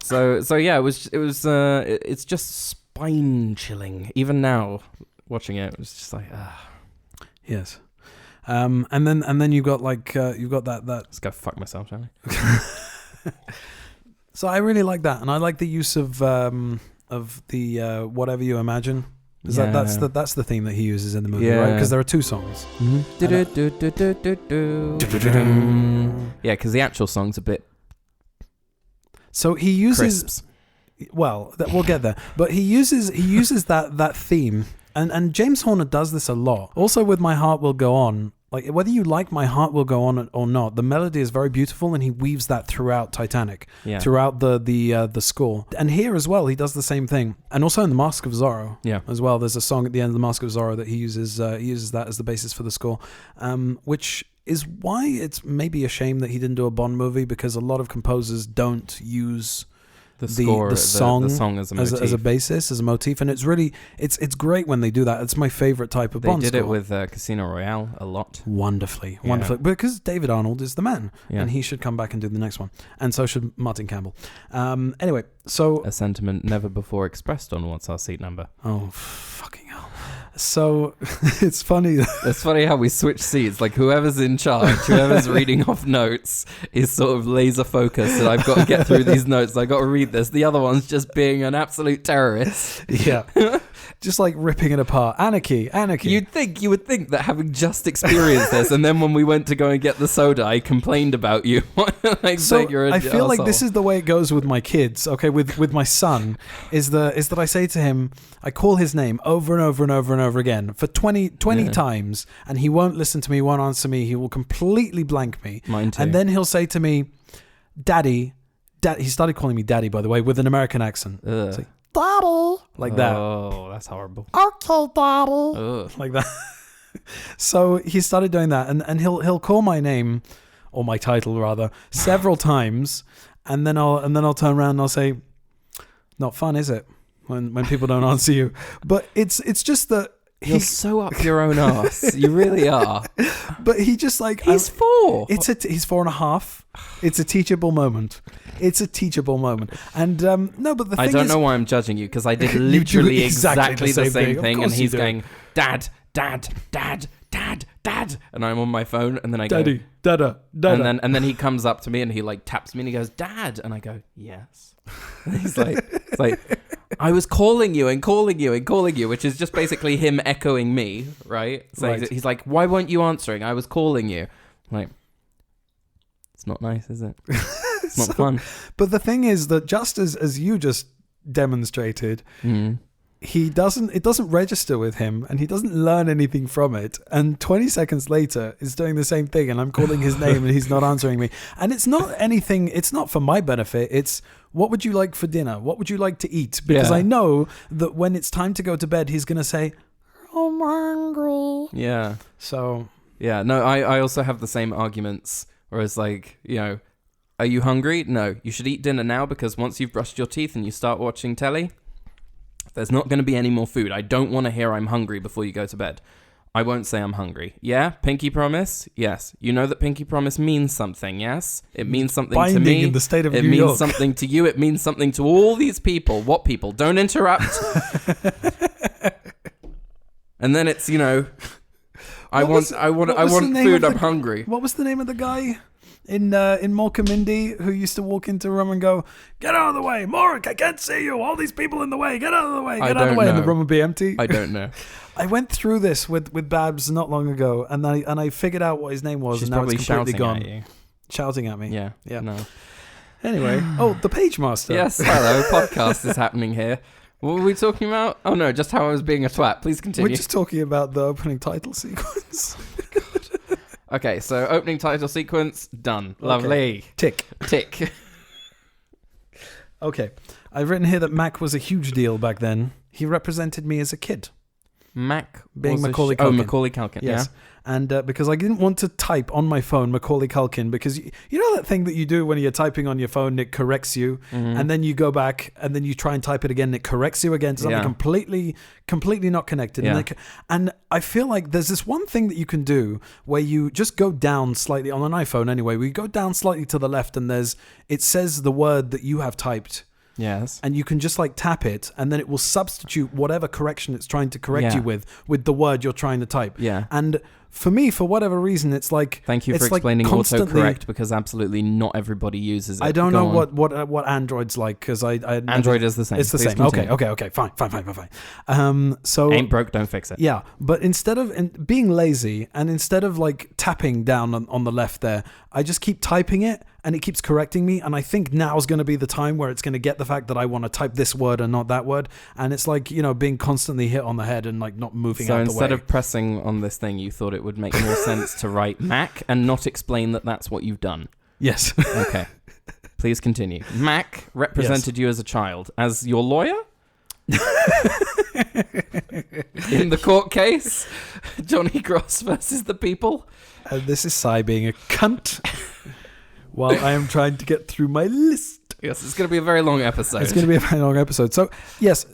So yeah, it's just spine chilling. Even now, watching it was just like, Yes. And then you've got that. Let's go fuck myself, shall we? So I really like that, and I like the use of the whatever you imagine. That's the theme that he uses in the movie, right? Because there are two songs. Yeah, because the actual song's a bit. So he uses. Crisps. Well, we'll get there, but he uses that theme, and James Horner does this a lot. Also with My Heart Will Go On. Like, whether you like My Heart Will Go On or not, the melody is very beautiful, and he weaves that throughout Titanic, throughout the score. And here as well, he does the same thing. And also in The Mask of Zorro, as well, there's a song at the end of The Mask of Zorro that he uses that as the basis for the score, which is why it's maybe a shame that he didn't do a Bond movie, because a lot of composers don't use the song as a basis, as a motif, and it's great when they do that. It's my favorite type of Bond score. They did it with Casino Royale a lot. Wonderfully, because David Arnold is the man, and he should come back and do the next one, and so should Martin Campbell. Anyway, so a sentiment never before expressed on What's Our Seat Number. Oh, fucking hell. So it's funny. It's funny how we switch seats. Like, whoever's in charge, whoever's reading off notes is sort of laser focused, and I've got to get through these notes. I've got to read this. The other one's just being an absolute terrorist. Yeah. Just like ripping it apart. Anarchy. You would think that having just experienced this, and then when we went to go and get the soda, I complained about you. I feel like this is the way it goes with my kids. Okay, with my son, is that I say to him, I call his name over and over and over and over again for 20 times, and he won't listen to me, won't answer me. He will completely blank me. Mine too. And then he'll say to me, Daddy. He started calling me Daddy, by the way, with an American accent. It's like, Daddy, like that. Oh, that's horrible. Okay, Daddy, like that. So he started doing that, and he'll call my name, or my title rather, several times, and then I'll turn around and I'll say, "Not fun, is it? When people don't answer you." But it's just that you're so up your own arse. You really are. But he just like he's 4. He's 4.5. It's a teachable moment. And no, but the thing is, I don't know why I'm judging you, because I did literally exactly the same thing, and he's going, Dad, Dad, Dad, Dad, Dad, and I'm on my phone, and then I Daddy, go, Dada, and then he comes up to me and he like taps me and he goes, Dad, and I go, yes. And he's like, I was calling you and calling you and calling you, which is just basically him echoing me, right? So right. He's like, why weren't you answering? I was calling you. I'm like, it's not nice, is it? It's not fun. But the thing is that just as you just demonstrated, it doesn't register with him, and he doesn't learn anything from it. And 20 seconds later, is doing the same thing, and I'm calling his name, and he's not answering me. And it's not anything. It's not for my benefit. It's what would you like for dinner? What would you like to eat? Because I know that when it's time to go to bed, he's gonna say, "I'm hungry." Yeah. So yeah, no, I also have the same arguments. Whereas, like, you know, are you hungry? No, you should eat dinner now because once you've brushed your teeth and you start watching telly, there's not going to be any more food. I don't want to hear I'm hungry before you go to bed. I won't say I'm hungry. Yeah? Pinky promise? Yes. You know that pinky promise means something, yes? It means something binding to me. in the state of New It means York. something to you. It means something to all these people. What people? Don't interrupt. And then it's, you know, I want food. I'm hungry. What was the name of the guy in Malcolm Indy who used to walk into a room and go, "Get out of the way, Mork! I can't see you. All these people in the way. Get out of the way. Get out of the way." And the room would be empty. I don't know. I went through this with Babs not long ago, and I figured out what his name was. She's and now probably it's completely shouting gone. at you. Shouting at me. Yeah. Yeah. No. Anyway, the Pagemaster. Yes. Hello. Podcast is happening here. What were we talking about? Oh no, just how I was being a twat. Please continue. We're just talking about the opening title sequence. Okay, so opening title sequence, done. Lovely. Tick. Tick. Okay. I've written here that Mac was a huge deal back then. He represented me as a kid. Mac being was Macaulay Culkin. Oh, Macaulay Culkin, yes. And because I didn't want to type on my phone Macaulay Culkin, because you know that thing that you do when you're typing on your phone, it corrects you, and then you go back and then you try and type it again, and it corrects you again to something completely not connected. Yeah. And I feel like there's this one thing that you can do where you just go down slightly on an iPhone anyway. We go down slightly to the left, and it says the word that you have typed. Yes. And you can just like tap it, and then it will substitute whatever correction it's trying to correct you with the word you're trying to type. Yeah. And for me, for whatever reason, it's like... Thank you for explaining autocorrect, because absolutely not everybody uses it. I don't know what Android's like, because I Android is the same. It's the same. Continue. Okay. Fine. So ain't broke, don't fix it. Yeah, but instead of being lazy, and instead of like tapping down on the left there, I just keep typing it, and it keeps correcting me, and I think now's going to be the time where it's going to get the fact that I want to type this word and not that word, and it's like, you know, being constantly hit on the head and like not moving out the way. So instead of pressing on this thing, you thought it would make more sense to write Mac and not explain that that's what you've done. Yes. Okay. Please continue. Mac represented you as a child. As your lawyer? In the court case? Johnny Gross versus the people? This is Cy being a cunt while I am trying to get through my list. Yes, it's going to be a very long episode. It's going to be a very long episode. So, yes,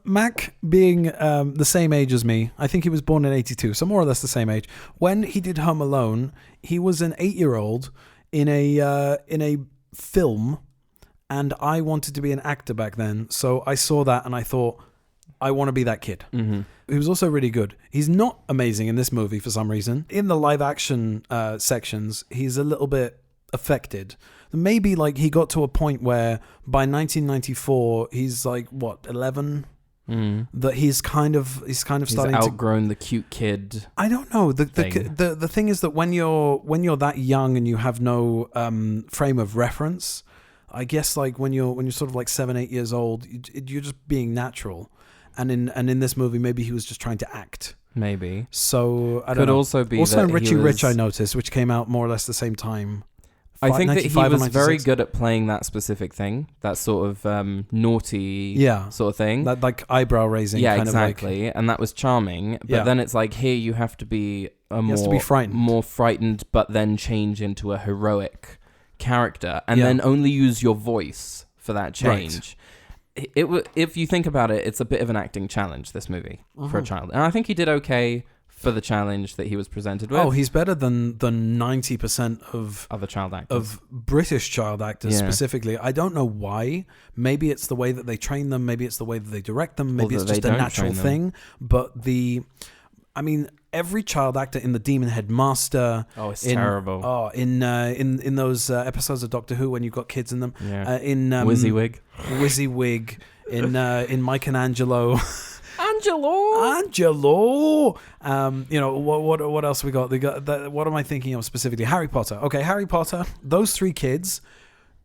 Mac being the same age as me, I think he was born in 82, so more or less the same age. When he did Home Alone, he was an 8-year-old in a film, and I wanted to be an actor back then. So I saw that and I thought, I want to be that kid. Mm-hmm. He was also really good. He's not amazing in this movie for some reason. In the live action sections, he's a little bit affected. Maybe like he got to a point where by 1994 he's like 11, that he's kind of starting to outgrown the cute kid. I don't know. The thing is that when you're that young and you have no frame of reference, I guess like when you're sort of like 7-8 years old, you're just being natural. And in this movie, maybe he was just trying to act. Maybe. So I don't know. Could also be also that Richie Rich, I noticed, which came out more or less the same time. I think that he was very good at playing that specific thing, that sort of naughty sort of thing. That like eyebrow raising kind exactly. of like, and that was charming. But then it's like, here you have to be more frightened, but then change into a heroic character, and then only use your voice for that change. Right. If you think about it, it's a bit of an acting challenge, this movie, for a child. And I think he did okay for the challenge that he was presented with. Oh, he's better than 90% of other child actors. Of British child actors specifically. I don't know why. Maybe it's the way that they train them. Maybe it's the way that they direct them. Maybe it's just a natural thing. But every child actor in the Demon Head Master. Oh, it's terrible. Oh, in those episodes of Doctor Who when you've got kids in them. Yeah. In WYSIWYG. In Mike and Angelo. Angelo. You know what else we got? They got what am I thinking of specifically? Harry Potter. Okay, Harry Potter. Those 3 kids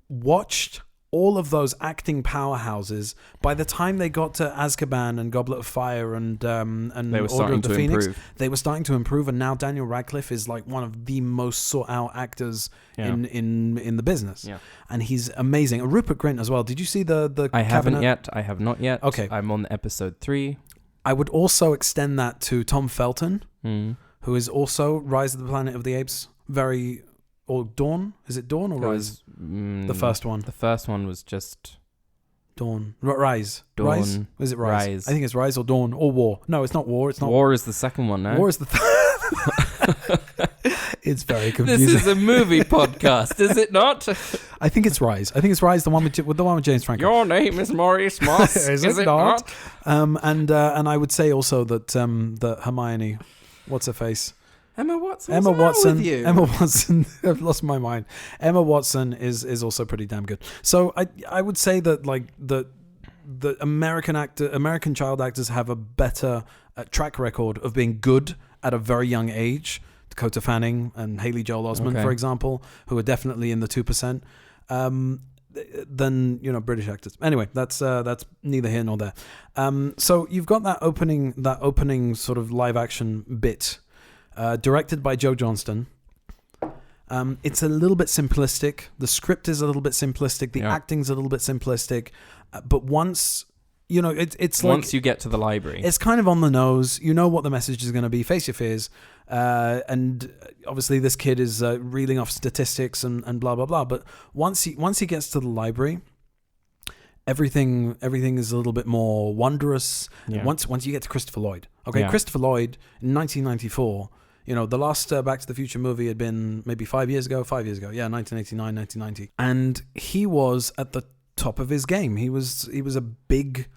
watched all of those acting powerhouses, by the time they got to Azkaban and Goblet of Fire and They were Order starting of the to Phoenix, improve. they were starting to improve, and now Daniel Radcliffe is like one of the most sought out actors in the business. Yeah. And he's amazing. Rupert Grint as well. Did you see the I haven't Cabinet? yet. I have not yet. Okay. I'm on episode 3. I would also extend that to Tom Felton, Mm. who is also Rise of the Planet of the Apes. Or Dawn? Is it Dawn or Rise? The first one. The first one was just Dawn. Rise. Dawn. Rise? Is it Rise? Rise. I think it's Rise or Dawn or War. No, it's not War. It's not War is the second one, no? War is the It's very confusing. This is a movie podcast, is it not? I think it's Rise. I think it's Rise, the one with James Franco. Your name is Maurice Moss. Is it not? And I would say also that Hermione, what's her face? Emma Watson. Emma Watson. With you? Emma Watson. I've lost my mind. Emma Watson is also pretty damn good. So I would say that like the American child actors have a better track record of being good at a very young age. Dakota Fanning and Haley Joel Osment, for example, who are definitely in the 2%. Than British actors. Anyway, that's neither here nor there. So you've got that opening sort of live action bit. Directed by Joe Johnston. It's a little bit simplistic. The script is a little bit simplistic. The acting's a little bit simplistic. But once, it's like... Once you get to the library. It's kind of on the nose. You know what the message is going to be. Face your fears. And obviously this kid is reeling off statistics and blah, blah, blah. But once he gets to the library... Everything is a little bit more wondrous. Yeah. Once you get to Christopher Lloyd. Okay, Yeah. Christopher Lloyd in 1994, the last Back to the Future movie had been maybe 5 years ago. Yeah, 1989, 1990. And he was at the top of his game. He was a big,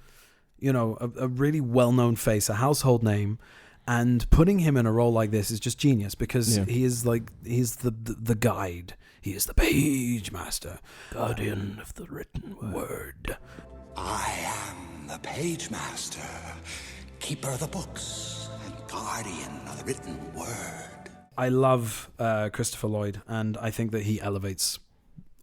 a really well-known face, a household name. And putting him in a role like this is just genius because he's the guide. He is the Pagemaster, guardian of the written word. I am the Pagemaster, keeper of the books, and guardian of the written word. I love Christopher Lloyd, and I think that he elevates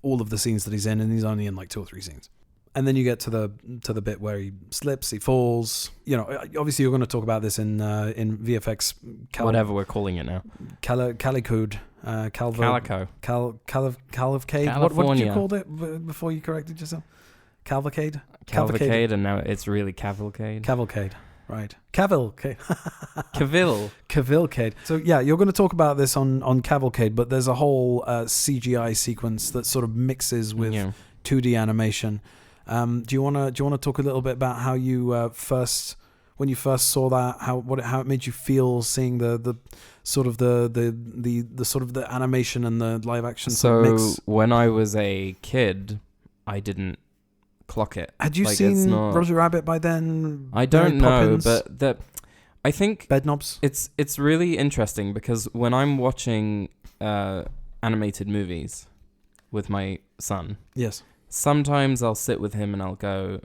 all of the scenes that he's in, and he's only in like 2 or 3 scenes. And then you get to the bit where he slips, he falls. Obviously you're going to talk about this in VFX. Whatever we're calling it now. Calicode. Calico. Cavalcade. What did you call it before you corrected yourself? Cavalcade? Cavalcade, and now it's really cavalcade. Cavalcade. Right. Cavalcade. Cavalcade. So yeah, you're going to talk about this on Cavalcade, but there's a whole CGI sequence that sort of mixes with 2D animation. Do you want to talk a little bit about how you when you first saw that, how it made you feel seeing the sort of the animation and the live action so mix? When I was a kid, I didn't clock it. Had you seen Roger Rabbit by then? I don't know, but I think Bedknobs. It's really interesting because when I'm watching animated movies with my son, yes, sometimes I'll sit with him and I'll go,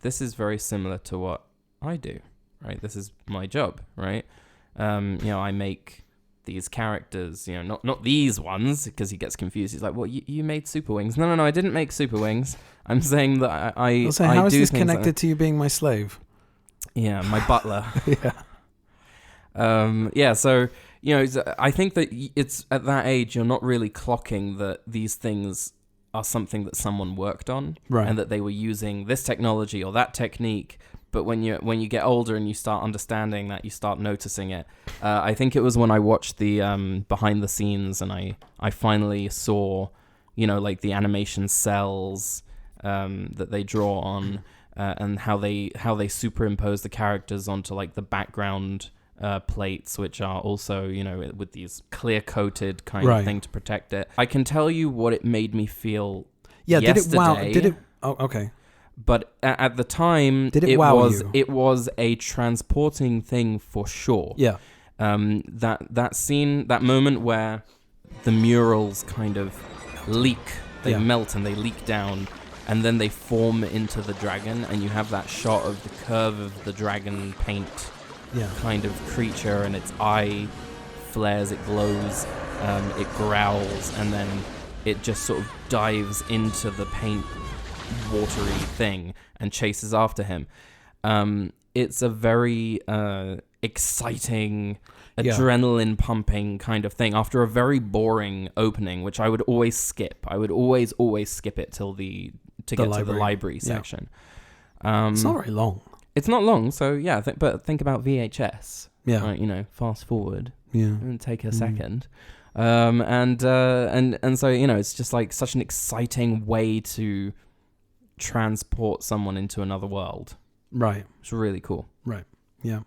this is very similar to what I do, right? This is my job, right? I make these characters, not these ones, because he gets confused. He's like, well, you made Super Wings. No, I didn't make Super Wings. I'm saying that I how is do this things connected to you being my slave? Yeah, my butler. Yeah. So, I think that it's at that age, you're not really clocking that these things are something that someone worked on, right, and that they were using this technology or that technique. But when you get older and you start understanding that, you start noticing it. I think it was when I watched the behind the scenes and I finally saw, like the animation cells that they draw on and how they superimpose the characters onto like the background plates, which are also, with these clear-coated kind of thing to protect it. I can tell you what it made me feel yesterday. Did it? Oh, okay. But at the time, Did it wow you? It was a transporting thing for sure. Yeah. That scene, that moment where the murals kind of leak, they melt and they leak down, and then they form into the dragon, and you have that shot of the curve of the dragon paint kind of creature, and its eye flares, it glows, it growls, and then it just sort of dives into the paint watery thing and chases after him. It's a very exciting, adrenaline pumping kind of thing after a very boring opening, which I would always skip. I would always skip it till to get to the library section. It's not very long. It's not long, so yeah. But think about VHS. Yeah. Right, fast forward. Yeah. And take a second. And so it's just like such an exciting way to transport someone into another world. Right. It's really cool. Right. Yeah.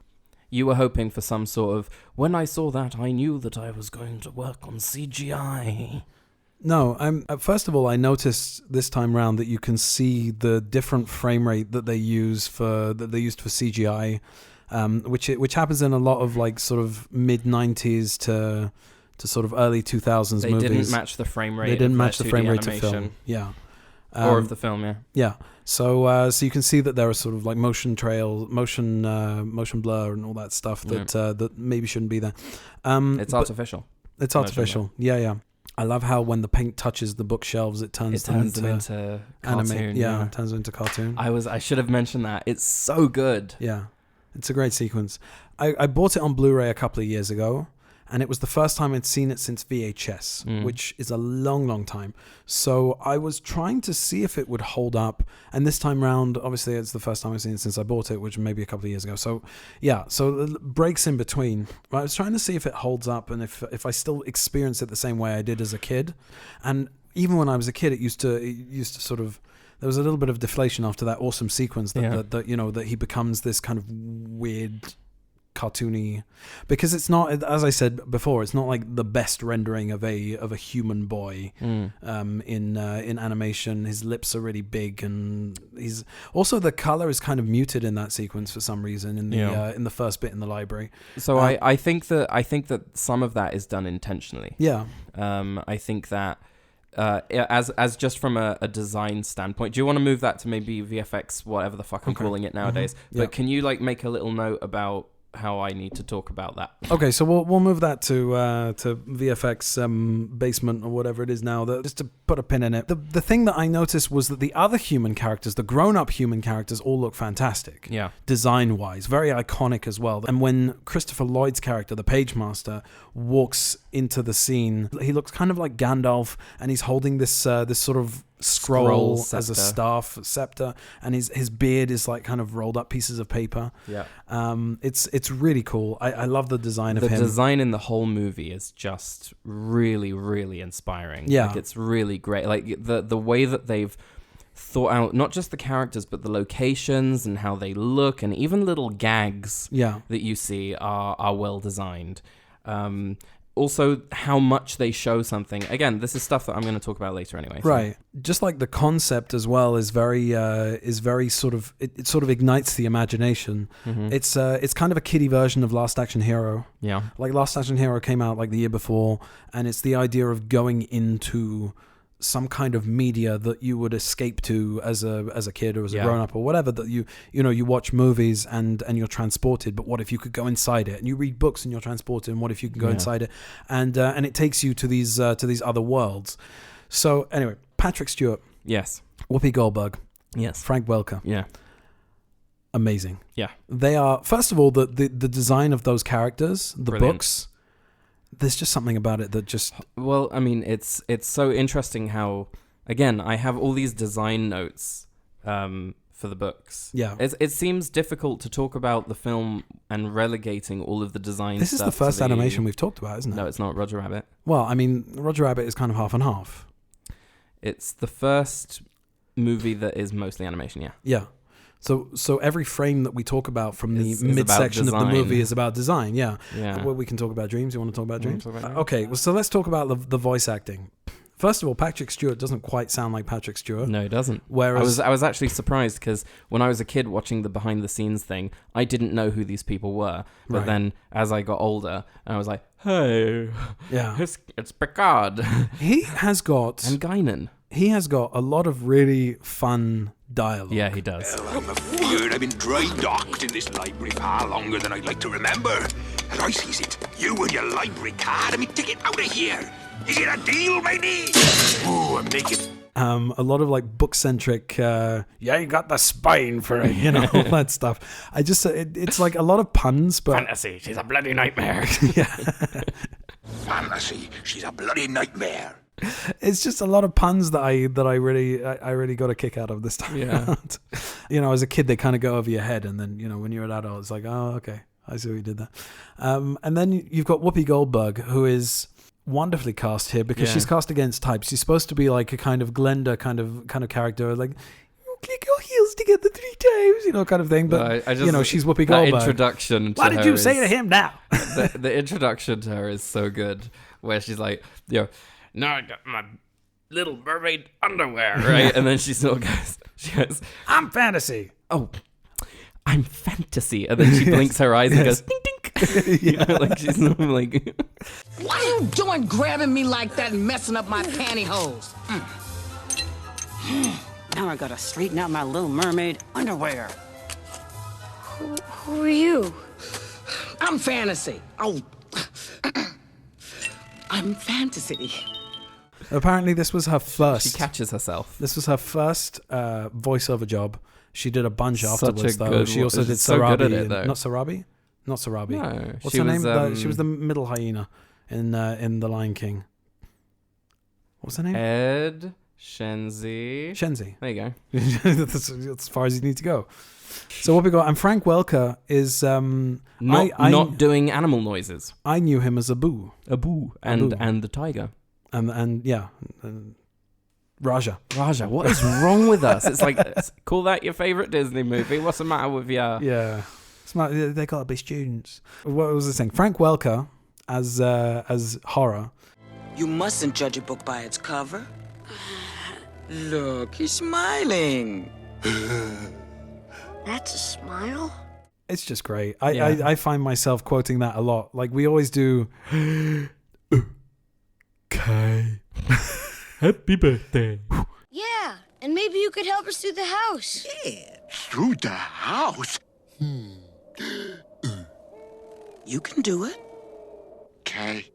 You were hoping for some sort of, when I saw that, I knew that I was going to work on CGI. No, first of all, I noticed this time round that you can see the different frame rate that they used for CGI, which happens in a lot of like sort of mid 90s to sort of early 2000s movies. They didn't match the frame rate. They didn't match the frame rate animation. to film. Yeah. Or of the film, yeah. Yeah. So you can see that there are sort of like motion blur and all that stuff that maybe shouldn't be there. It's artificial. It's artificial. Yeah. I love how when the paint touches the bookshelves, it turns them into cartoon. Yeah, it turns them into cartoon. I should have mentioned that. It's so good. Yeah, it's a great sequence. I bought it on Blu-ray a couple of years ago, and it was the first time I'd seen it since VHS, which is a long, long time. So I was trying to see if it would hold up. And this time round, obviously, it's the first time I've seen it since I bought it, which maybe a couple of years ago. So, yeah, so breaks in between. I was trying to see if it holds up and if I still experience it the same way I did as a kid. And even when I was a kid, it used to sort of... There was a little bit of deflation after that awesome sequence that he becomes this kind of weird... cartoony, because it's not, as I said before, it's not like the best rendering of a human boy in animation. His lips are really big, and he's also, the color is kind of muted in that sequence for some reason in the first bit in the library. So I think that some of that is done intentionally. Yeah. I think that as just from a design standpoint, do you want to move that to maybe VFX, whatever the fuck I'm calling it nowadays? But can you like make a little note about how I need to talk about that? Okay, so we'll move that to VFX basement or whatever it is now. Just to put a pin in it. The thing that I noticed was that the other human characters, the grown-up human characters, all look fantastic. Yeah. Design-wise, very iconic as well. And when Christopher Lloyd's character, the Pagemaster, walks into the scene, he looks kind of like Gandalf, and he's holding this sort of scroll as a staff scepter, and his beard is like kind of rolled up pieces of paper. Yeah. It's really cool. I love the design of him. The design in the whole movie is just really, really inspiring. Yeah. Like, it's really great. Like the way that they've thought out not just the characters but the locations and how they look, and even little gags that you see are well designed. Also, how much they show something. Again, this is stuff that I'm going to talk about later anyway. So. Right. Just like the concept as well is very sort of, it sort of ignites the imagination. Mm-hmm. It's kind of a kiddie version of Last Action Hero. Yeah. Like Last Action Hero came out like the year before, and it's the idea of going into some kind of media that you would escape to as a kid or as a grown up or whatever, that you watch movies and you're transported, but what if you could go inside it? And you read books and you're transported, and what if you can go inside it? And it takes you to these other worlds. So anyway, Patrick Stewart. Yes. Whoopi Goldberg. Yes. Frank Welker. Yeah. Amazing. Yeah. They are, first of all, the design of those characters, the Brilliant. books. There's just something about it that just... Well, I mean, it's so interesting how, again, I have all these design notes for the books. Yeah. It seems difficult to talk about the film and relegating all of the design This stuff is the first animation we've talked about, isn't it? No, it's not. Roger Rabbit. Well, I mean, Roger Rabbit is kind of half and half. It's the first movie that is mostly animation, yeah. Yeah. So every frame that we talk about from the midsection of the movie is about design. Yeah. Well, we can talk about dreams. You want to talk about dreams? Okay. Well, so let's talk about the voice acting. First of all, Patrick Stewart doesn't quite sound like Patrick Stewart. No, he doesn't. Whereas I was actually surprised because when I was a kid watching the behind the scenes thing, I didn't know who these people were. But then as I got older, I was like, hey, it's Picard. He has got... And Guinan. He has got a lot of really fun dialogue. Yeah, he does. Well, I'm afeard I've been dry-docked in this library far longer than I'd like to remember. As I sees it, you and your library card, I mean, take it out of here. You get a deal, matey? Ooh, I'm naked. A lot of like book-centric, you got the spine for it, you know, all that stuff. I just, it's like a lot of puns, but... Fantasy, she's a bloody nightmare. Fantasy, she's a bloody nightmare. It's just a lot of puns that I really got a kick out of this time around. You know, as a kid, they kind of go over your head, and then, you know, when you're an adult, it's like, oh, okay, I see what you did there. And then you've got Whoopi Goldberg, who is wonderfully cast here because she's cast against type. She's supposed to be like a kind of Glenda kind of character, like you click your heels together 3 times, you know, kind of thing. But I just, you know, she's Whoopi Goldberg. Introduction. What did you say to him now? the introduction to her is so good, where she's like, you know, now I got my Little Mermaid underwear, right? And then she goes, I'm fantasy. Oh, I'm fantasy. And then she blinks her eyes and goes, ding, ding. You know, like she's like... What are you doing grabbing me like that and messing up my pantyhose? Now I gotta straighten out my Little Mermaid underwear. Who are you? I'm Fantasy. Oh, I'm Fantasy. Apparently this was her first... She catches herself. This was her first voiceover job. She did a bunch afterwards, though. Good She also did so Sarabi. good at it, though. Not Sarabi? Not Sarabi. No, What's her name? She was the middle hyena in The Lion King. What's her name? Ed Shenzi. Shenzi. There you go. That's as far as you need to go. So what we got, and Frank Welker is not doing animal noises. I knew him as Abu. Abu and the tiger. And Raja. What is wrong with us? It's like, call that your favorite Disney movie. What's the matter with you? Yeah. They got to be students. What was I saying? Frank Welker as horror. You mustn't judge a book by its cover. Look, he's smiling. That's a smile? It's just great. I find myself quoting that a lot. Like we always do. Okay. Happy birthday. Yeah, and maybe you could help us through the house. Yeah, through the house. You can do it. Okay.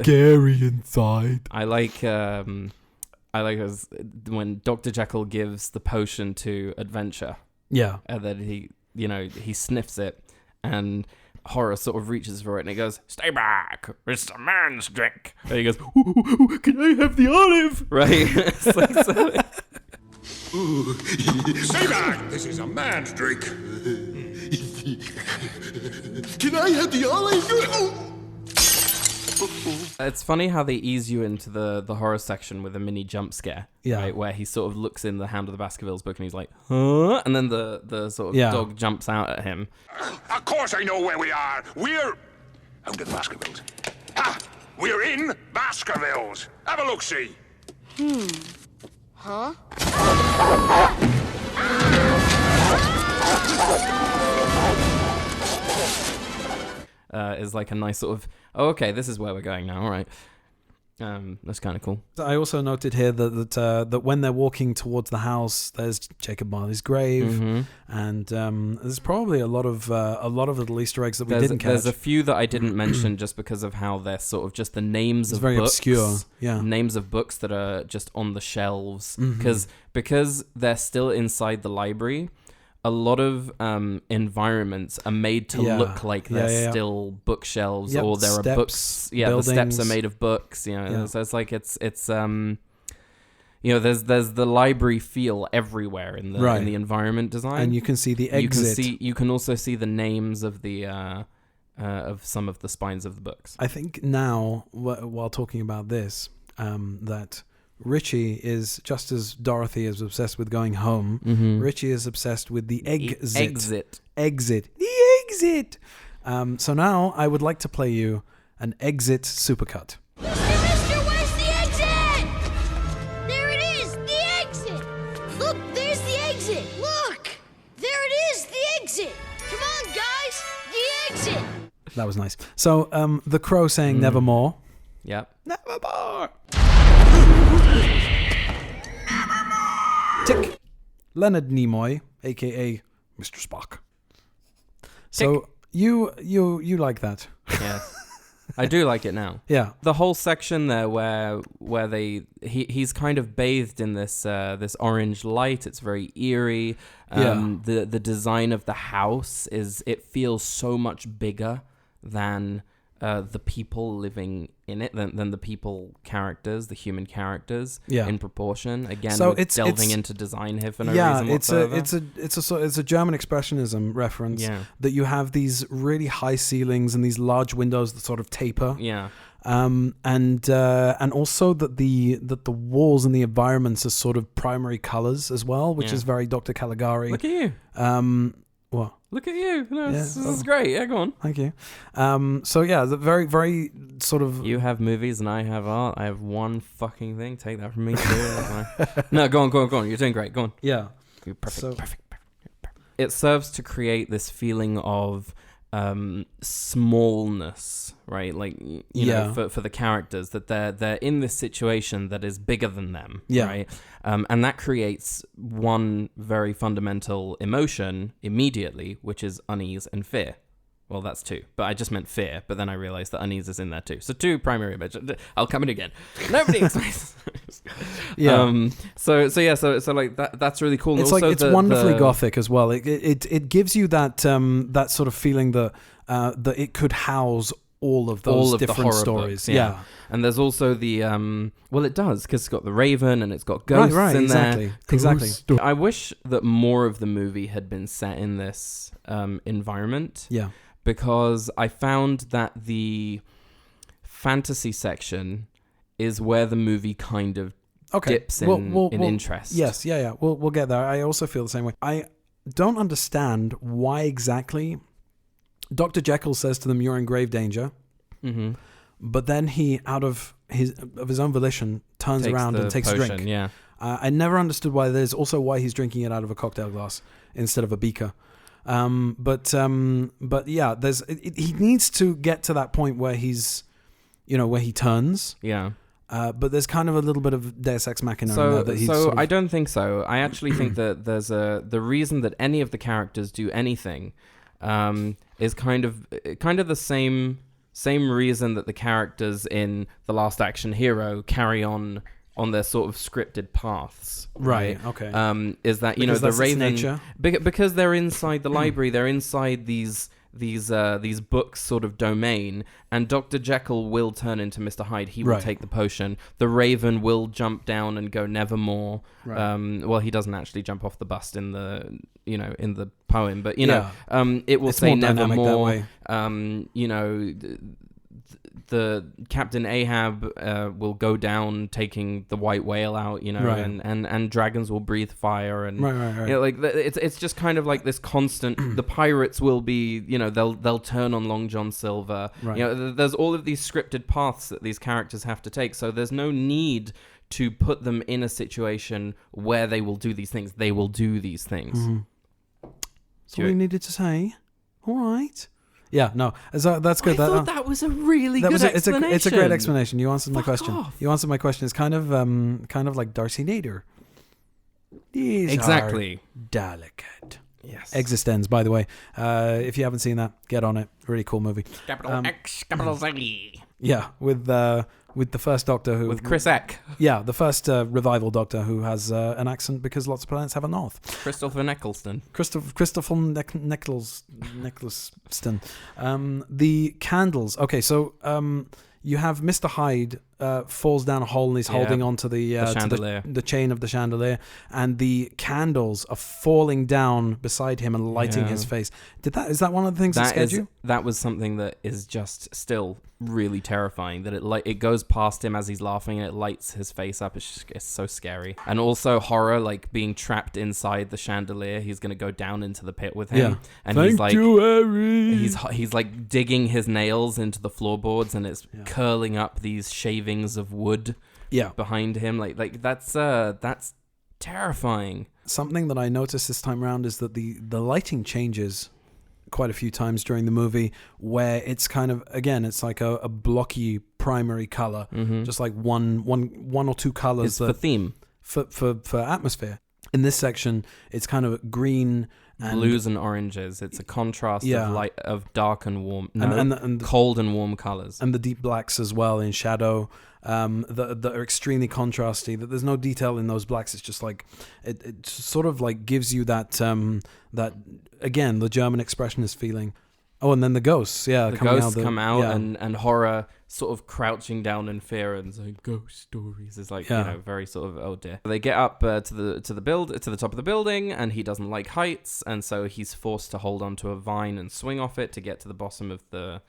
Scary inside. I like as when Dr. Jekyll gives the potion to Adventure. Yeah. And then he sniffs it, and Horror sort of reaches for it, and he goes, "Stay back, it's a man's drink." And he goes, "Ooh, can I have the olive?" Right? It's like, Stay back, this is a man's drink. Can I have the olive? It's funny how they ease you into the horror section with a mini jump scare, right? Where he sort of looks in the Hound of the Baskervilles book and he's like, "Huh?" And then the sort of dog jumps out at him. Of course I know where we are. We're Hound of the Baskervilles. We're in Baskervilles. Have a look-see. Huh? Is like a nice sort of, oh, okay, this is where we're going now, all right. That's kind of cool. I also noted here that when they're walking towards the house, there's Jacob Marley's grave, and there's probably a lot of little Easter eggs that we didn't catch. There's a few that I didn't mention just because of how they're sort of just the names of very books, obscure, names of books that are just on the shelves, because they're still inside the library. A lot of environments are made to look like they're still bookshelves, or there are books. Yeah, buildings. The steps are made of books. You know, so it's like it's you know, there's the library feel everywhere in the environment design, and you can see the Egg-Zit. You can also see the names of the of some of the spines of the books. I think now, while talking about this, that Richie is, just as Dorothy is obsessed with going home, Richie is obsessed with the Egg-Zit. Egg-Zit. The Egg-Zit. So now I would like to play you an Egg-Zit supercut. Mister, where's the exit? There it is, the exit. Look, there's the exit. Look, there it is, the exit. Come on, guys, the exit. That was nice. So the crow saying nevermore. Yep. Nevermore. Tick. Leonard Nimoy, aka Mr. Spock. So you like that? Yeah. I do like it now. Yeah. The whole section there where he's kind of bathed in this this orange light. It's very eerie. The design of the house it feels so much bigger than the people living in it than the people characters, the human characters, in proportion. Again, so it's delving into design here for no reason whatsoever. It's a German expressionism reference that you have these really high ceilings and these large windows that sort of taper. Yeah. And also that the walls and the environments are sort of primary colors as well, which is very Dr. Caligari. Look at you. What? Look at you. No, this is great. Yeah, go on. Thank you. So yeah, the very, very sort of... You have movies and I have art. I have one fucking thing. Take that from me too. No, go on. You're doing great. Go on. Yeah. You're perfect. It serves to create this feeling of smallness, right? Like, you know, for the characters, that they're in this situation that is bigger than them, right? And that creates one very fundamental emotion immediately, which is unease and fear. Well, that's two, but I just meant fear. But then I realized that unease is in there too. So two primary emotions. I'll come in again. Nobody explains. So like that. That's really cool. It's also like it's wonderfully gothic as well. It gives you that that sort of feeling that it could house all of those different stories. Books, and there's also the it does, because it's got the Raven and it's got ghosts in there. Exactly. I wish that more of the movie had been set in this environment. Yeah. Because I found that the fantasy section is where the movie kind of dips in interest. Yes, yeah. We'll get there. I also feel the same way. I don't understand why exactly Dr. Jekyll says to them, "You're in grave danger," but then he, out of his own volition, turns around and takes potion, a drink. Yeah. I never understood why. There's also why he's drinking it out of a cocktail glass instead of a beaker. But yeah, he needs to get to that point where he's, where he turns. Yeah. But there's kind of a little bit of Deus Ex Machina in there that he's I don't think so. I actually think that there's the reason that any of the characters do anything is kind of the same reason that the characters in The Last Action Hero carry on their sort of scripted paths, right? Okay. Is that because the Raven nature? Because they're inside the library, they're inside these books sort of domain, and Dr. Jekyll will turn into Mr. Hyde. He will take the potion. The Raven will jump down and go nevermore. Right. Well, he doesn't actually jump off the bust in the in the poem, but it will say nevermore. The Captain Ahab will go down taking the white whale out, and dragons will breathe fire, and it's just kind of like this constant. The pirates will be, they'll turn on Long John Silver. Right. There's all of these scripted paths that these characters have to take, so there's no need to put them in a situation where they will do these things. They will do these things. Mm-hmm. That's all you needed to say. All right. Yeah, no, that's good. I thought that was a really good explanation. It's a great explanation. You answered my question. Off. You answered my question. It's kind of like Darcy Nader. These exactly are delicate. Yes. Existence, by the way. If you haven't seen that, get on it. Really cool movie. Capital X, capital Z. Yeah, with the first Doctor with Chris Eck. Yeah, the first revival Doctor who has an accent because lots of planets have a north. Christopher Eccleston. Christopher Eccleston. The candles. Okay, so you have Mr. Hyde falls down a hole and he's holding onto the chandelier, the chain of the chandelier, and the candles are falling down beside him and lighting his face. Is that one of the things that scared you? That was something that is just still really terrifying. That it goes past him as he's laughing and it lights his face up. It's so scary. And also horror, like being trapped inside the chandelier. He's gonna go down into the pit with him, and he's like, he's like digging his nails into the floorboards, and it's curling up these shavings of wood behind him. Like that's terrifying. Something that I noticed this time around is that the lighting changes quite a few times during the movie, where it's kind of, again, it's like a blocky primary color, just like one or two colors. It's the theme for atmosphere. In this section, it's kind of green and blues and oranges. It's a contrast Yeah. of light, of dark and warm, and cold and warm colors. and the deep blacks as well in shadow. That are extremely contrasty. That there's no detail in those blacks. It's just like it sort of like gives you that that again the German expressionist feeling. Oh, and then the ghosts, yeah, The coming ghosts come out, yeah. and horror sort of crouching down in fear and saying ghost stories is like, Yeah. you know, very sort of, oh dear. They get up to the top of the building, and he doesn't like heights, and so he's forced to hold onto a vine and swing off it to get to the bottom of to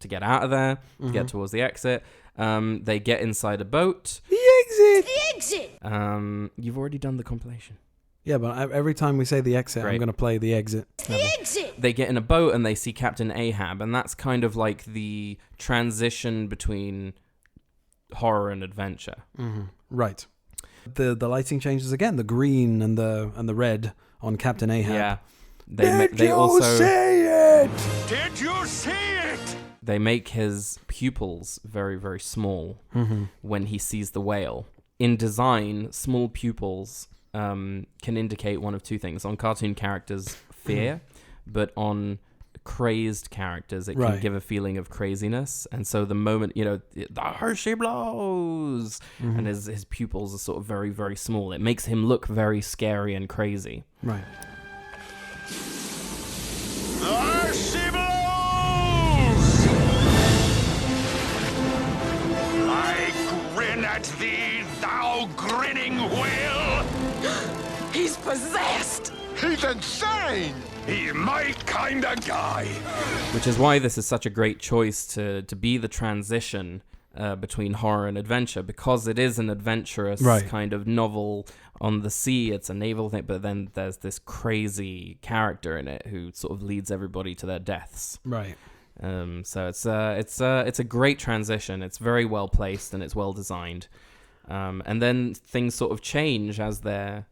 get out of there, to get towards the exit. They get inside a boat. The exit. The exit! You've already done the compilation. Yeah, but every time we say the exit, Great. I'm going to play the exit. The exit! They get in a boat and they see Captain Ahab, and that's kind of like the transition between horror and adventure. Right. The lighting changes again. The green and the red on Captain Ahab. Yeah. Did you see it? Did you see it? They make his pupils very, very small when he sees the whale. In design, small pupils can indicate one of two things. On cartoon characters, fear, but on crazed characters, it can Right. give a feeling of craziness. And so the moment, you know, the Hershey blows, and his pupils are sort of very, very small, it makes him look very scary and crazy. Right. There she blows! I grin at thee, thou grinning whale! He's possessed. He's insane! He's my kind of guy. Which is why this is such a great choice to be the transition between horror and adventure, because it is an adventurous Right. kind of novel on the sea. It's a naval thing, but then there's this crazy character in it who sort of leads everybody to their deaths. Right. So it's a great transition. It's very well placed and it's well designed. And then things sort of change as they're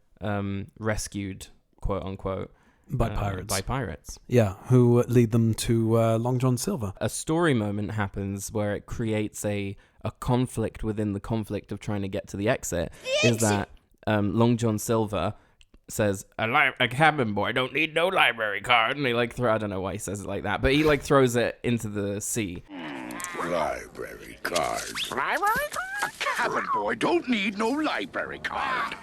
rescued, quote unquote, By pirates. Yeah, who lead them to Long John Silver. A story moment happens where it creates a conflict within the conflict of trying to get to the exit. Is that Long John Silver says, a cabin boy don't need no library card, and he like I don't know why he says it like that, but he like throws it into the sea. Library card. Library card? A cabin boy don't need no library card.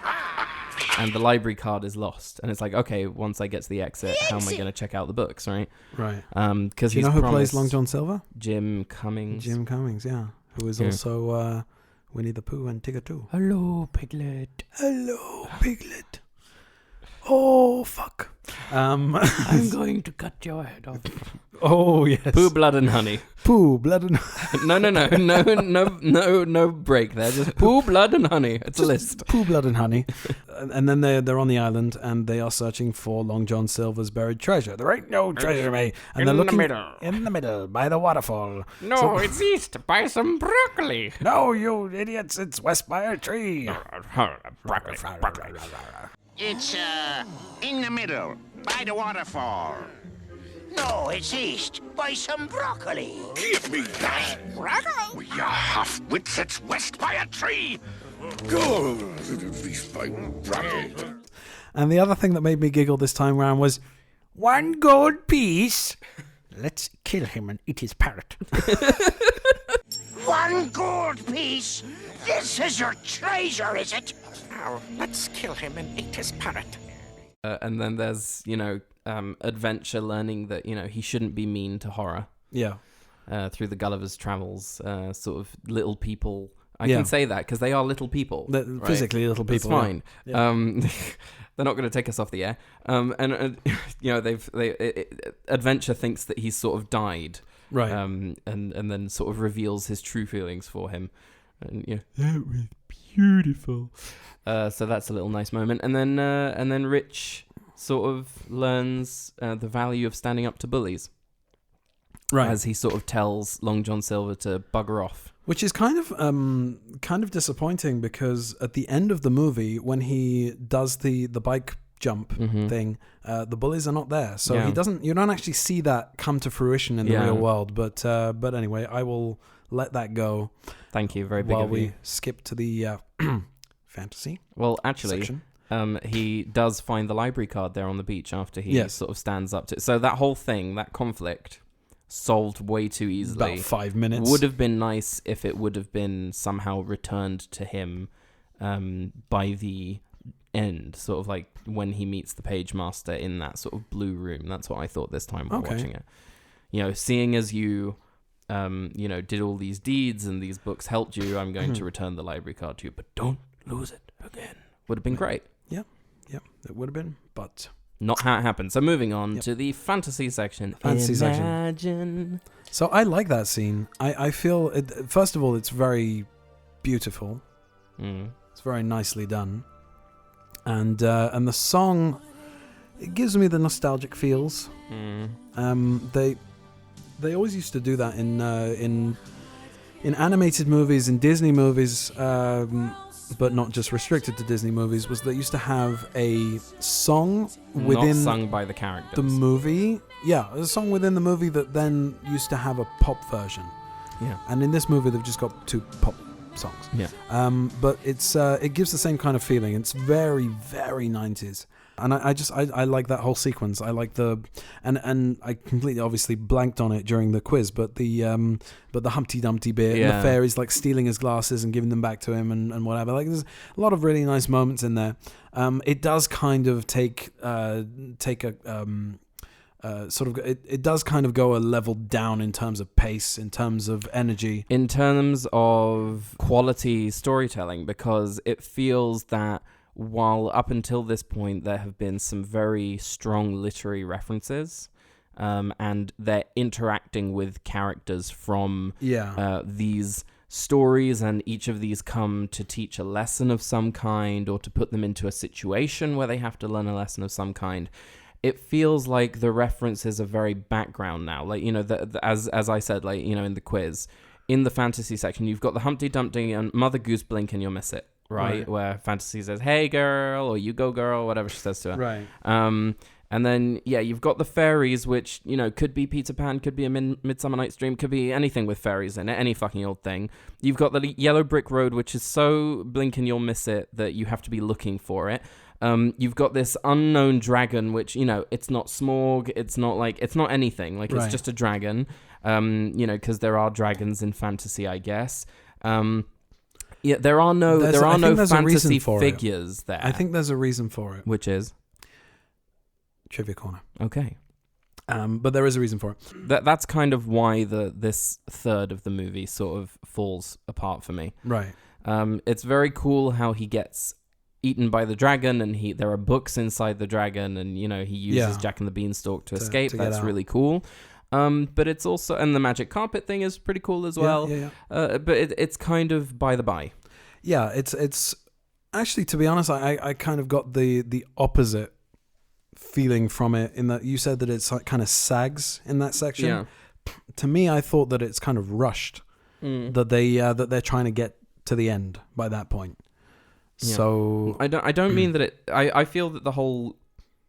And the library card is lost, and it's like, okay, once I get to the exit, how am I going to check out the books, right? Right. Because Do you know who plays Long John Silver? Jim Cummings. Jim Cummings, yeah. Who is also Winnie the Pooh and Tigger too. Hello, Piglet. Hello, Piglet. Oh, fuck. I'm going to cut your head off. Oh, yes. Pooh, blood, and honey. Pooh, blood and... No break there. Just Pooh, blood, and honey. It's a list. Pooh, blood and honey. And then they're on the island and they are searching for Long John Silver's buried treasure. There ain't no treasure, mate. And they're looking in the middle, by the waterfall. No, it's east. Buy some broccoli. No, you idiots, it's west by a tree. Broccoli. It's, in the middle, by the waterfall. No, it's east, by some broccoli. Give me that. Broccoli? You half-wits, it's west by a tree. Go, east by broccoli. And the other thing that made me giggle this time round was, 1 gold piece. Let's kill him and eat his parrot. 1 gold piece? This is your treasure, is it? Now, let's kill him and eat his parrot. And then there's, adventure learning that, he shouldn't be mean to horror. Yeah. Through the Gulliver's Travels, sort of little people. I Yeah. can say that because they are little people. They're right? physically little That's people. fine. Yeah. They're not going to take us off the air. Adventure thinks that he's sort of died. Right. And then sort of reveals his true feelings for him. And that was beautiful. So that's a little nice moment. And then Rich sort of learns the value of standing up to bullies. Right. As he sort of tells Long John Silver to bugger off. Which is kind of disappointing because at the end of the movie, when he does the bike jump thing, the bullies are not there, so you don't actually see that come to fruition in the real world. But anyway, I will let that go. Thank you, very big while of we you. skip to the fantasy. Well, actually, section. he does find the library card there on the beach after he sort of stands up to it. So that whole thing, that conflict, solved way too easily. About 5 minutes. Would have been nice if it would have been somehow returned to him by the end, sort of like when he meets the Pagemaster in that sort of blue room. That's what I thought this time while watching it. You know, seeing as you, you know, did all these deeds and these books helped you, I'm going to return the library card to you, but don't lose it again. Would have been great. Yeah, it would have been, but not how it happened. So moving on to the fantasy section. Imagine. So I like that scene. I feel, first of all, it's very beautiful. It's very nicely done. And the song, it gives me the nostalgic feels. They always used to do that in animated movies, in Disney movies, but not just restricted to Disney movies. Was they used to have a song within not sung by the characters. The movie. Yeah, a song within the movie that then used to have a pop version. Yeah, and in this movie they've just got 2 pop songs. Yeah, but it gives the same kind of feeling. It's very, very 90s. And I like that whole sequence. I like and I completely obviously blanked on it during the quiz, but the Humpty Dumpty bit, and the fairies like stealing his glasses and giving them back to him and whatever. Like there's a lot of really nice moments in there. It does kind of take a sort of it does kind of go a level down in terms of pace, in terms of energy, in terms of quality storytelling, because it feels that while up until this point there have been some very strong literary references, and they're interacting with characters from these stories, and each of these come to teach a lesson of some kind or to put them into a situation where they have to learn a lesson of some kind. It feels like the references are very background now. Like, you know, as I said, like, you know, in the quiz, in the fantasy section, you've got the Humpty Dumpty and Mother Goose blink and you'll miss it. Right, where fantasy says, "Hey girl," or "You go girl," whatever she says to her. Right. And then you've got the fairies, which, you know, could be Peter Pan, could be a Midsummer Night's Dream, could be anything with fairies in it, any fucking old thing. You've got the Yellow Brick Road, which is so blink and you'll miss it that you have to be looking for it. You've got this unknown dragon, which, you know, it's not Smorg, it's not anything, like it's just a dragon. You know, because there are dragons in fantasy, I guess. Yeah, there are no fantasy figures there. I think there's a reason for it. Which is? Trivia corner. Okay. But there is a reason for it. That's kind of why this third of the movie sort of falls apart for me. Right. It's very cool how he gets eaten by the dragon, and there are books inside the dragon, and, you know, he uses Jack and the Beanstalk to escape. That's really cool. But it's also, and the magic carpet thing is pretty cool as well. But it's kind of by the by. Yeah, it's actually, to be honest, I kind of got the opposite feeling from it, in that you said that it's like kind of sags in that section. Yeah. To me, I thought that it's kind of rushed. That they're trying to get to the end by that point. Yeah. So I don't mean that it. I feel that the whole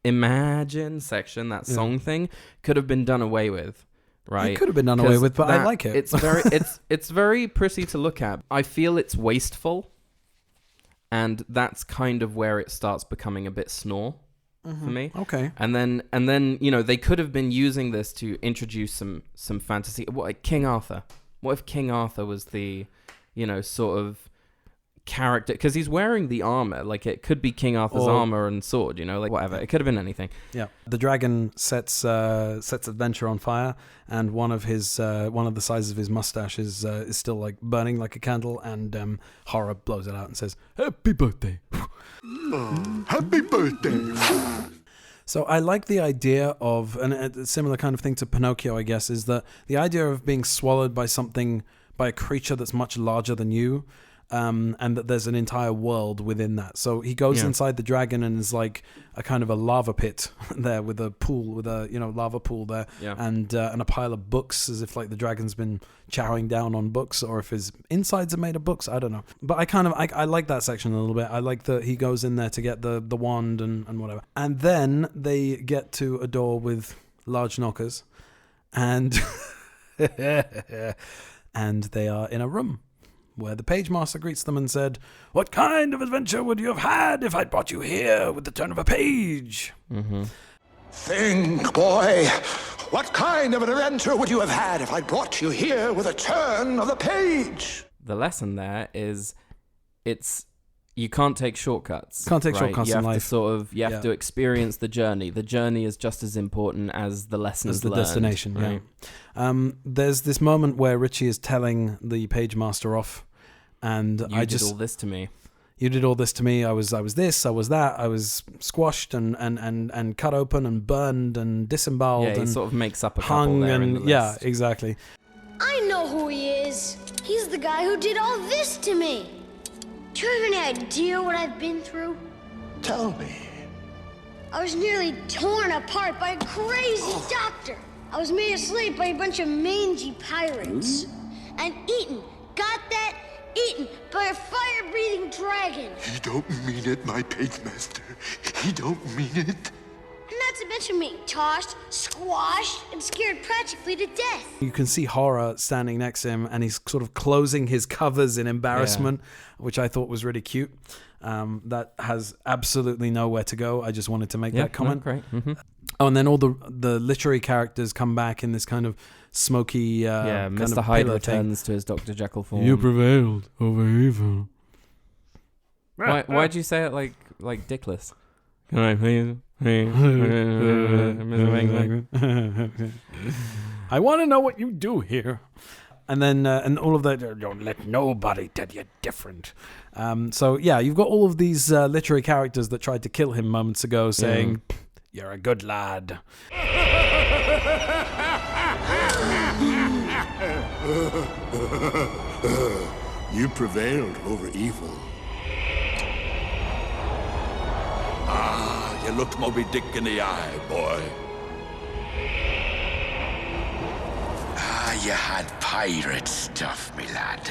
Imagine section, that song thing, could have been done away with, right? It could have been done away with, but I like it. It's very pretty to look at. I feel it's wasteful, and that's kind of where it starts becoming a bit snore for me. Okay. And then you know, they could have been using this to introduce some fantasy. What, King Arthur? What if King Arthur was the, you know, sort of character, because he's wearing the armor, like it could be King Arthur's armor and sword, you know, like whatever, it could have been anything. Yeah, the dragon sets Adventure on fire, and one of the sizes of his mustache is still like burning like a candle, and Horror blows it out and says, "Happy birthday." Happy birthday. So I like the idea of, and a similar kind of thing to Pinocchio, I guess, is that the idea of being swallowed by a creature that's much larger than you. And that there's an entire world within that. So he goes inside the dragon, and is like a kind of a lava pit there with a pool, with a, you know, lava pool there, and a pile of books, as if like the dragon's been chowing down on books, or if his insides are made of books. I don't know. But I like that section a little bit. I like that he goes in there to get the wand and whatever. And then they get to a door with large knockers, and and they are in a room where the Pagemaster greets them and said, "What kind of adventure would you have had if I'd brought you here with the turn of a page?" Mm-hmm. Think, boy. What kind of an adventure would you have had if I'd brought you here with a turn of the page? The lesson there is you can't take shortcuts. Can't take shortcuts in life. You have to experience the journey. The journey is just as important as the lessons as the learned, destination. right? Yeah. There's this moment where Richie is telling the Pagemaster off, and You did all this to me. You did all this to me. I was this. I was that. I was squashed and cut open and burned and disemboweled. Yeah, he and sort of makes up a couple hung there in the and yeah, list. exactly. I know who he is. He's the guy who did all this to me. Do you have any idea what I've been through? Tell me. I was nearly torn apart by a crazy doctor. I was made a slave by a bunch of mangy pirates. And eaten. Got that? Eaten by a fire-breathing dragon. He don't mean it, my Pagemaster. He don't mean it. And not to mention being tossed, squashed, and scared practically to death. You can see Horror standing next to him, and he's sort of closing his covers in embarrassment, which I thought was really cute. That has absolutely nowhere to go. I just wanted to make that comment. No, great. Mm-hmm. Oh, and then all the literary characters come back in this kind of smoky kind Mr. of Hyde pillow thing. returns to his Dr. Jekyll form. You prevailed over evil. Why'd you say it like Dickless? Can I please? I want to know what you do here. And then and all of that, don't let nobody tell you different. So yeah, you've got all of these literary characters that tried to kill him moments ago saying, "You're a good lad." You prevailed over evil. Ah, you looked Moby Dick in the eye, boy. Ah, you had pirate stuff, me lad.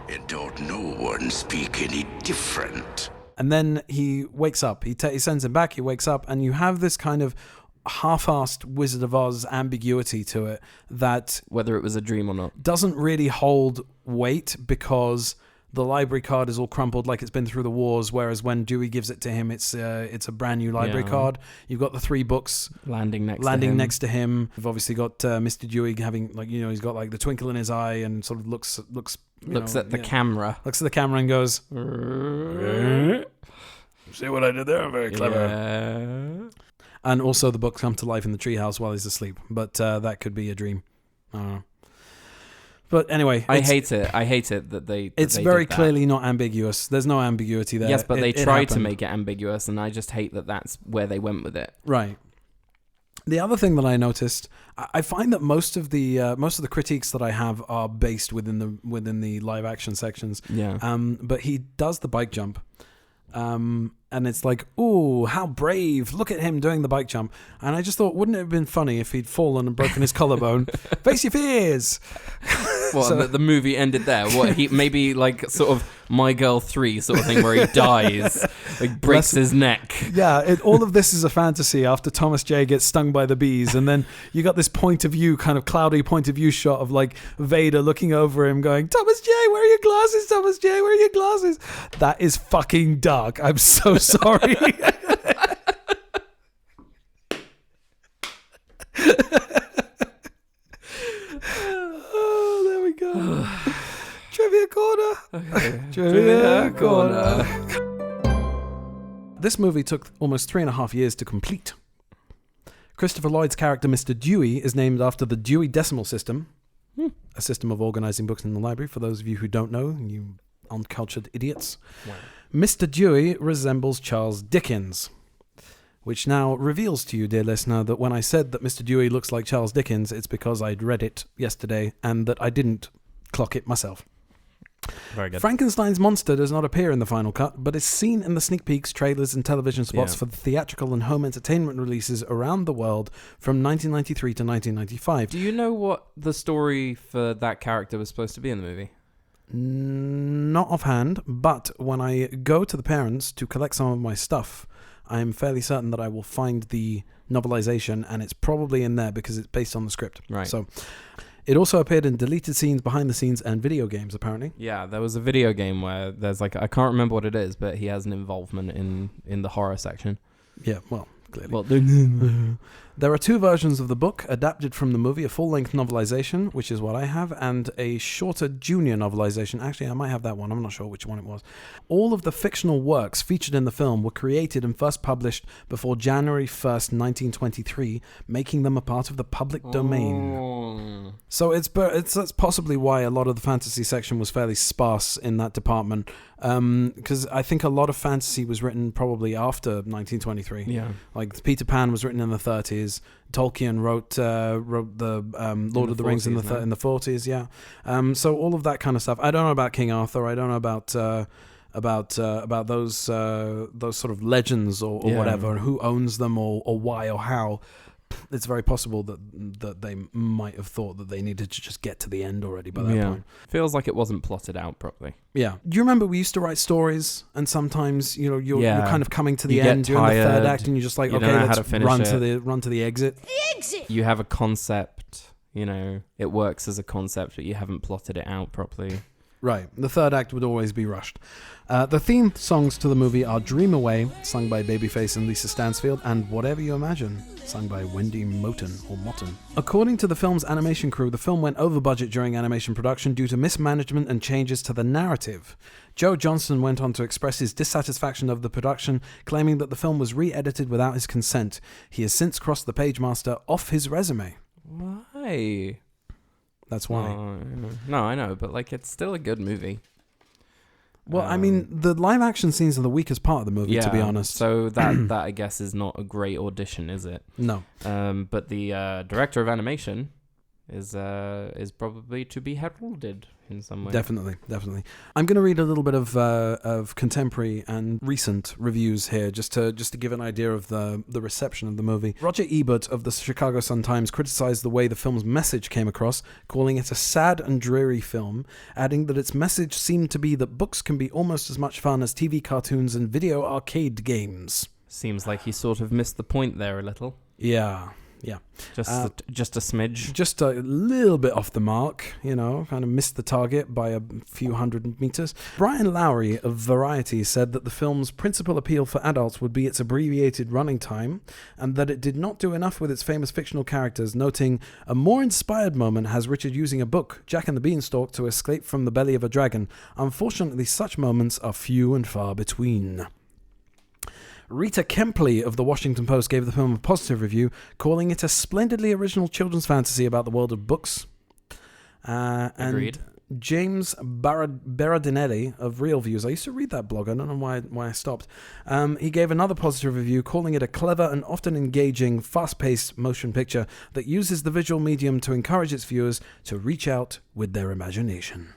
And don't no one speak any different. And then he wakes up. He sends him back. He wakes up, and you have this kind of half-assed Wizard of Oz ambiguity to it that Whether it was a dream or not. doesn't really hold weight because the library card is all crumpled like it's been through the wars, whereas when Dewey gives it to him, it's a brand new library card. You've got the 3 books Landing next to him. You've obviously got Mr. Dewey having, like, you know, he's got like the twinkle in his eye and sort of looks at the camera. Looks at the camera and goes, "See what I did there? Very clever." Yeah. And also the books come to life in the treehouse while he's asleep. But that could be a dream. I don't know. But anyway, I hate it that they. It's very clearly not ambiguous. There's no ambiguity there. Yes, but they it tried to happened. make it ambiguous, and I just hate that that's where they went with it. Right. The other thing that I noticed, I find that most of the critiques that I have are based within the live action sections. Yeah. But he does the bike jump. And it's like, ooh, how brave. Look at him doing the bike jump. And I just thought, wouldn't it have been funny if he'd fallen and broken his collarbone? Face your fears. Well, the movie ended there. What, he maybe like sort of My Girl 3 sort of thing where he dies, like breaks his neck. Yeah, all of this is a fantasy after Thomas J gets stung by the bees, and then you got this point of view, kind of cloudy point of view shot of like Vader looking over him going, "Thomas J, where are your glasses? Thomas J, where are your glasses?" That is fucking dark. I'm so sorry. Oh, there we go. Trivia corner. Okay. Trivia corner. This movie took almost 3.5 years to complete. Christopher Lloyd's character, Mr. Dewey, is named after the Dewey Decimal System, a system of organizing books in the library, for those of you who don't know, you uncultured idiots. Wow. Mr. Dewey resembles Charles Dickens, which now reveals to you, dear listener, that when I said that Mr. Dewey looks like Charles Dickens, it's because I'd read it yesterday and that I didn't clock it myself. Very good. Frankenstein's monster does not appear in the final cut, but is seen in the sneak peeks, trailers, and television spots for the theatrical and home entertainment releases around the world from 1993 to 1995. Do you know what the story for that character was supposed to be in the movie? Not offhand, but when I go to the parents to collect some of my stuff, I am fairly certain that I will find the novelization, and it's probably in there because it's based on the script. Right. So It also appeared in deleted scenes, behind the scenes, and video games, apparently. Yeah, there was a video game where there's like, I can't remember what it is, but he has an involvement in the horror section. Yeah, well, clearly. Well, There are 2 versions of the book adapted from the movie, a full-length novelization, which is what I have, and a shorter junior novelization. Actually, I might have that one. I'm not sure which one it was. All of the fictional works featured in the film were created and first published before January 1st, 1923, making them a part of the public domain. So that's possibly why a lot of the fantasy section was fairly sparse in that department, because I think a lot of fantasy was written probably after 1923. Yeah. Like Peter Pan was written in the 30s. Tolkien wrote the Lord of the Rings in the 40s. Yeah. So all of that kind of stuff. I don't know about King Arthur. I don't know about those sort of legends or whatever, and who owns them or why or how. It's very possible that they might have thought that they needed to just get to the end already by that point. Feels like it wasn't plotted out properly. Yeah. Do you remember we used to write stories, and sometimes you're kind of coming to the You end, get you're in the tired, third act, and you're just like, you okay, don't know how let's to finish run to the exit. The exit! You have a concept, it works as a concept, but you haven't plotted it out properly. Right. The third act would always be rushed. The theme songs to the movie are Dream Away, sung by Babyface and Lisa Stansfield, and Whatever You Imagine, sung by Wendy Moten. According to the film's animation crew, the film went over budget during animation production due to mismanagement and changes to the narrative. Joe Johnston went on to express his dissatisfaction of the production, claiming that the film was re-edited without his consent. He has since crossed the Pagemaster off his resume. Why? That's why. No, I know, but it's still a good movie. Well, I mean, the live action scenes are the weakest part of the movie, to be honest. So that I guess is not a great audition, is it? No. But the director of animation is probably to be heralded in some way. Definitely. I'm going to read a little bit of contemporary and recent reviews here, just to give an idea of the reception of the movie. Roger Ebert of the Chicago Sun-Times criticized the way the film's message came across, calling it a sad and dreary film, adding that its message seemed to be that books can be almost as much fun as TV cartoons and video arcade games. Seems like he sort of missed the point there a little. Yeah. Just a smidge. Just a little bit off the mark, kind of missed the target by a few hundred meters. Brian Lowry of Variety said that the film's principal appeal for adults would be its abbreviated running time, and that it did not do enough with its famous fictional characters, noting, a more inspired moment has Richard using a book, Jack and the Beanstalk, to escape from the belly of a dragon. Unfortunately, such moments are few and far between. Rita Kempley of the Washington Post gave the film a positive review, calling it a splendidly original children's fantasy about the world of books. Agreed. And James Berardinelli of Real Views, I used to read that blog, I don't know why I stopped. He gave another positive review, calling it a clever and often engaging, fast-paced motion picture that uses the visual medium to encourage its viewers to reach out with their imagination.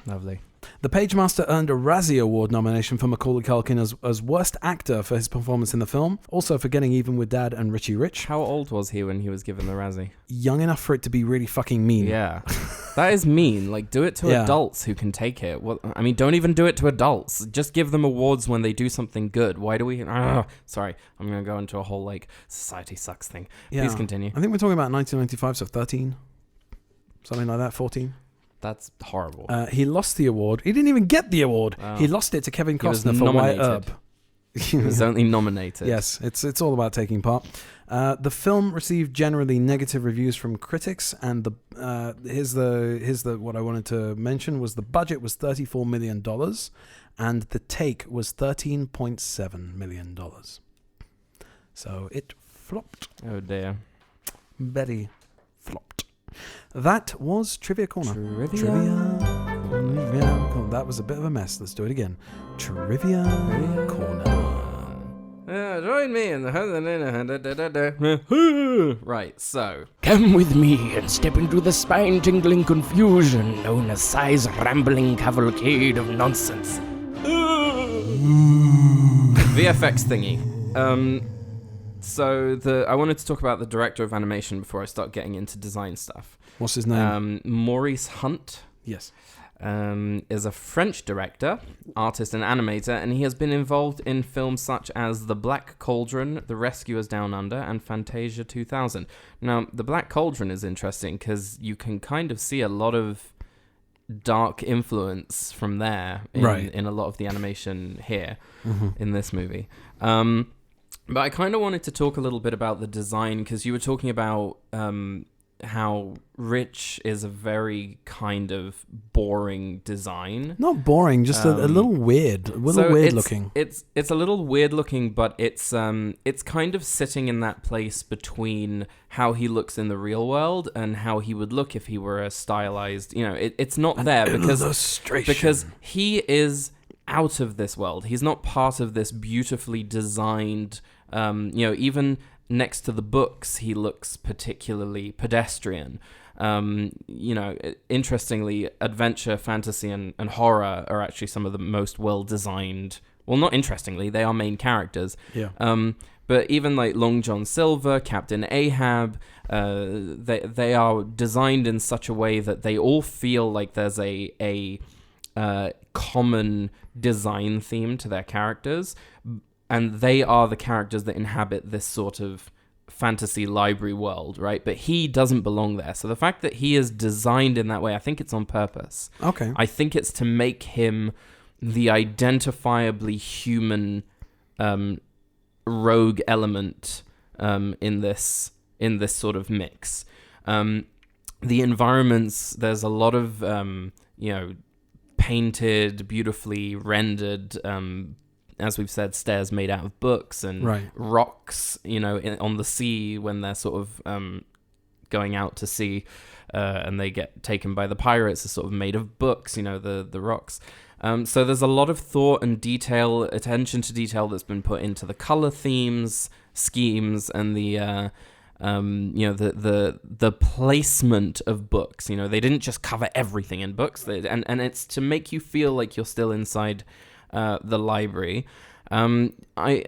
Lovely. The Pagemaster earned a Razzie Award nomination for Macaulay Culkin as Worst Actor for his performance in the film, also for getting even with Dad and Richie Rich. How old was he when he was given the Razzie? Young enough for it to be really fucking mean. Yeah. That is mean. Do it to adults who can take it. Well, I mean, don't even do it to adults. Just give them awards when they do something good. Why do we... sorry, I'm going to go into a whole, society sucks thing. Yeah. Please continue. I think we're talking about 1995, so 13. Something like that, 14. That's horrible. He lost the award. He didn't even get the award. Oh. He lost it to Kevin Costner for Wyatt Earp. He was only nominated. Yes, it's all about taking part. The film received generally negative reviews from critics, and here's the what I wanted to mention was the budget was $34 million, and the take was $13.7 million. So it flopped. Oh dear. Very flopped. That was Trivia Corner. Trivia Corner. That was a bit of a mess. Let's do it again. Trivia Corner. Join me in the... Right, so... Come with me and step into the spine-tingling confusion known as Sigh's rambling cavalcade of nonsense. VFX thingy. So I wanted to talk about the director of animation before I start getting into design stuff. What's his name? Maurice Hunt. Yes. is a French director, artist, and animator, and he has been involved in films such as The Black Cauldron, The Rescuers Down Under, and Fantasia 2000. Now, The Black Cauldron is interesting because you can kind of see a lot of dark influence from there in a lot of the animation here in this movie. But I kind of wanted to talk a little bit about the design because you were talking about how Rich is a very kind of boring design. Not boring, just a little weird, looking. It's a little weird looking, but it's kind of sitting in that place between how he looks in the real world and how he would look if he were a stylized. It's not there because he is out of this world. He's not part of this beautifully designed. Even next to the books, he looks particularly pedestrian. Interestingly, adventure, fantasy, and horror are actually some of the most well-designed... Well, not interestingly, they are main characters. Yeah. But even like Long John Silver, Captain Ahab, they are designed in such a way that they all feel like there's a common design theme to their characters. And they are the characters that inhabit this sort of fantasy library world, right? But he doesn't belong there. So the fact that he is designed in that way, I think it's on purpose. Okay. I think it's to make him the identifiably human rogue element in this sort of mix. The environments, there's a lot of painted, beautifully rendered, as we've said, stairs made out of books and rocks, on the sea when they're sort of going out to sea and they get taken by the pirates are sort of made of books, the rocks. So there's a lot of thought and attention to detail that's been put into the color themes, schemes, and the placement of books. They didn't just cover everything in books, and it's to make you feel like you're still inside the library. I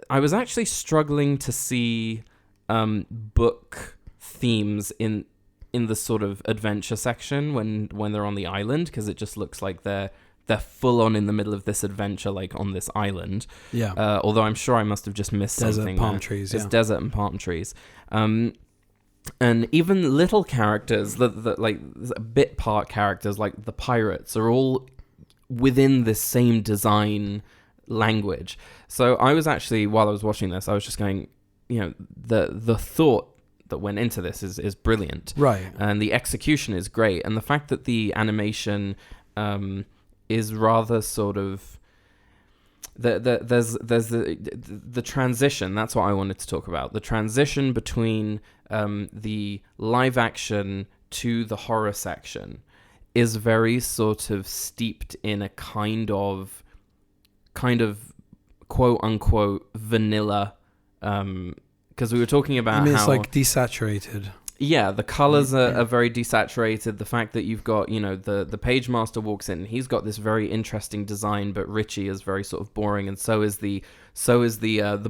was actually struggling to see book themes in the sort of adventure section when they're on the island, because it just looks like they're full on in the middle of this adventure, like on this island. Yeah. Although I'm sure I must have just missed something. Palm trees. It's desert and palm trees. And even little characters, the like bit part characters, like the pirates, are all within this same design language. So I was actually, while I was watching this, I was just going, the thought that went into this is brilliant. Right. And the execution is great. And the fact that the animation is rather sort of... There's the transition. That's what I wanted to talk about. The transition between the live action to the horror section is very sort of steeped in a kind of quote unquote vanilla. Because we were talking about it's how like desaturated. Yeah, the colors are very desaturated. The fact that you've got, the Pagemaster walks in, and he's got this very interesting design, but Richie is very sort of boring, and so is the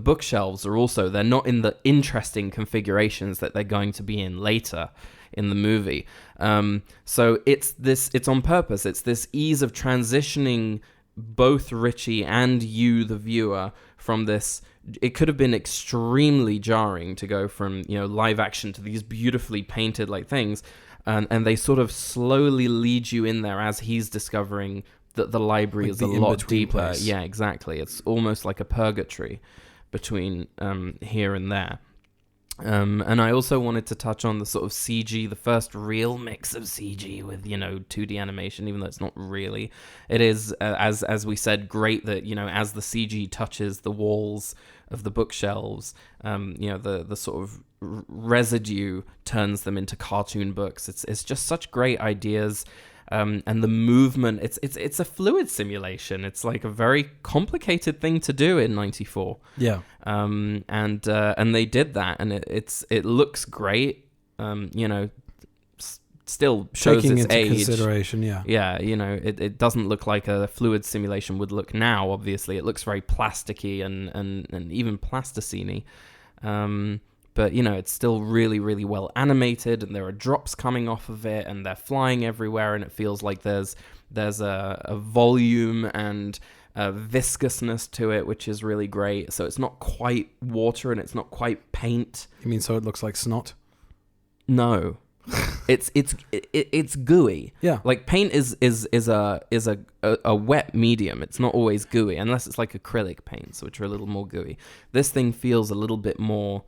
bookshelves are also, they're not in the interesting configurations that they're going to be in later in the movie. So it's on purpose. It's this ease of transitioning both Richie and you, the viewer, from this. It could have been extremely jarring to go from, live action to these beautifully painted like things, and they sort of slowly lead you in there as he's discovering that the library is a lot deeper. Place. Yeah, exactly. It's almost like a purgatory between here and there. And I also wanted to touch on the sort of CG, the first real mix of CG with, 2D animation, even though it's not really. It is, as we said, great that, as the CG touches the walls of the bookshelves, the sort of residue turns them into cartoon books. It's just such great ideas. And the movement, it's a fluid simulation. It's like a very complicated thing to do in '94. Yeah. And they did that, and it looks great. Still shows taking its into age. Consideration, yeah. Yeah, it doesn't look like a fluid simulation would look now. Obviously, it looks very plasticky and even plasticine-y. but it's still really, really well animated, and there are drops coming off of it, and they're flying everywhere, and it feels like there's a volume and a viscousness to it, which is really great. So it's not quite water, and it's not quite paint. You mean so it looks like snot? No. It's gooey. Yeah. Like paint is a wet medium. It's not always gooey unless it's like acrylic paints, which are a little more gooey. This thing feels a little bit more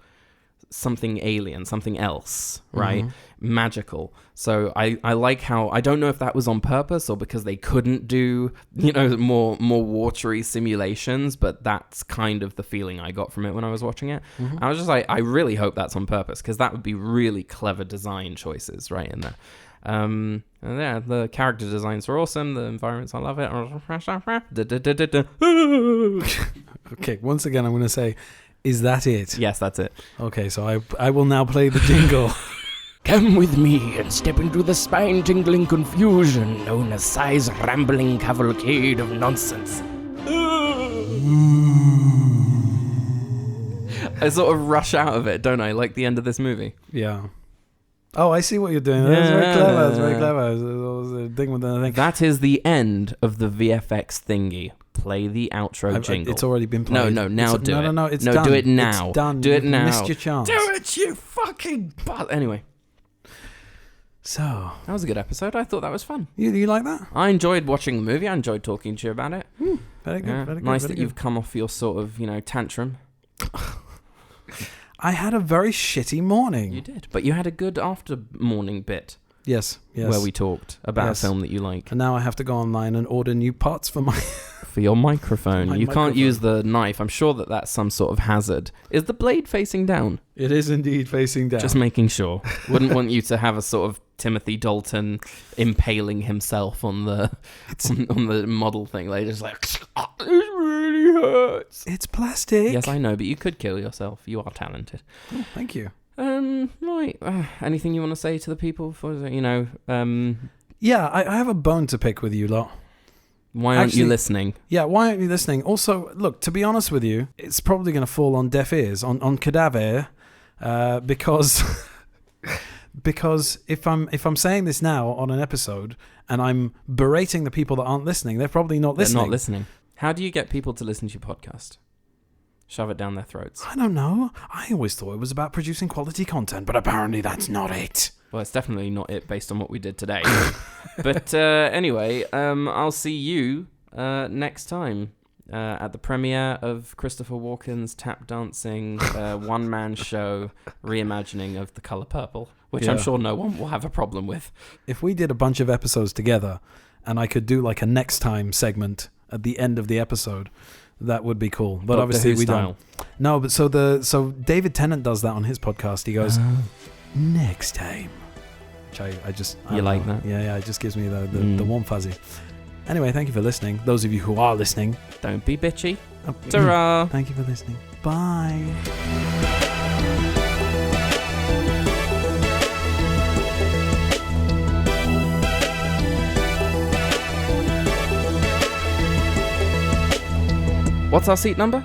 something alien, something else, right? Magical. So I like how, I don't know if that was on purpose or because they couldn't do more watery simulations, but that's kind of the feeling I got from it when I was watching it. I was just like, I really hope that's on purpose, because that would be really clever design choices right in there. And yeah, the character designs are awesome, the environments, I love it. Okay, once again I'm going to say, is that it? Yes, that's it. Okay, so I will now play the jingle. Come with me and step into the spine-tingling confusion known as Sigh's rambling cavalcade of nonsense. I sort of rush out of it, don't I? Like the end of this movie. Yeah. Oh, I see what you're doing. That's very clever. That's very clever. It was a thing with the thing. That is the end of the VFX thingy. Play the outro jingle. It's already been played. No, now do it. No, it's done. Do it now. It's done. Do it You now. missed your chance. Do it, you fucking butt. Anyway. So. That was a good episode. I thought that was fun. You like that? I enjoyed watching the movie. I enjoyed talking to you about it. Very good. Yeah. Very good. Nice very that good. you've come off your sort of, tantrum. I had a very shitty morning. You did. But you had a good after morning bit. Yes. Where we talked about Yes. a film that you like. And now I have to go online and order new parts for my... For your microphone. My You can't microphone. use the knife. I'm sure that's some sort of hazard. Is the blade facing down? It is indeed facing down. Just making sure. Wouldn't want you to have a sort of Timothy Dalton impaling himself on the on the model thing. Like just like, this really hurts. It's plastic. Yes, I know, but you could kill yourself. You are talented. Oh, thank you. Right. Anything you want to say to the people? Yeah, I have a bone to pick with you lot. Why aren't you Actually- listening? Yeah, why aren't you listening? Also, look, to be honest with you, it's probably going to fall on deaf ears, on cadaver, because because if I'm saying this now on an episode and I'm berating the people that aren't listening, they're probably not listening. They're not listening. How do you get people to listen to your podcast? Shove it down their throats. I don't know. I always thought it was about producing quality content, but apparently that's not it. Well, it's definitely not it based on what we did today. But anyway, I'll see you next time at the premiere of Christopher Walken's tap dancing one-man show reimagining of The Colour Purple, which I'm Yeah. sure no one will have a problem with. If we did a bunch of episodes together and I could do like a next time segment at the end of the episode, that would be cool. But Doctor obviously Who we style. don't. No, but so David Tennant does that on his podcast. He goes, next time. Which I just... I You don't like know. that? Yeah, it just gives me the warm fuzzy. Anyway, thank you for listening. Those of you who are listening. Don't be bitchy. uh, Ta-ra! Thank you for listening. Bye. What's our seat number?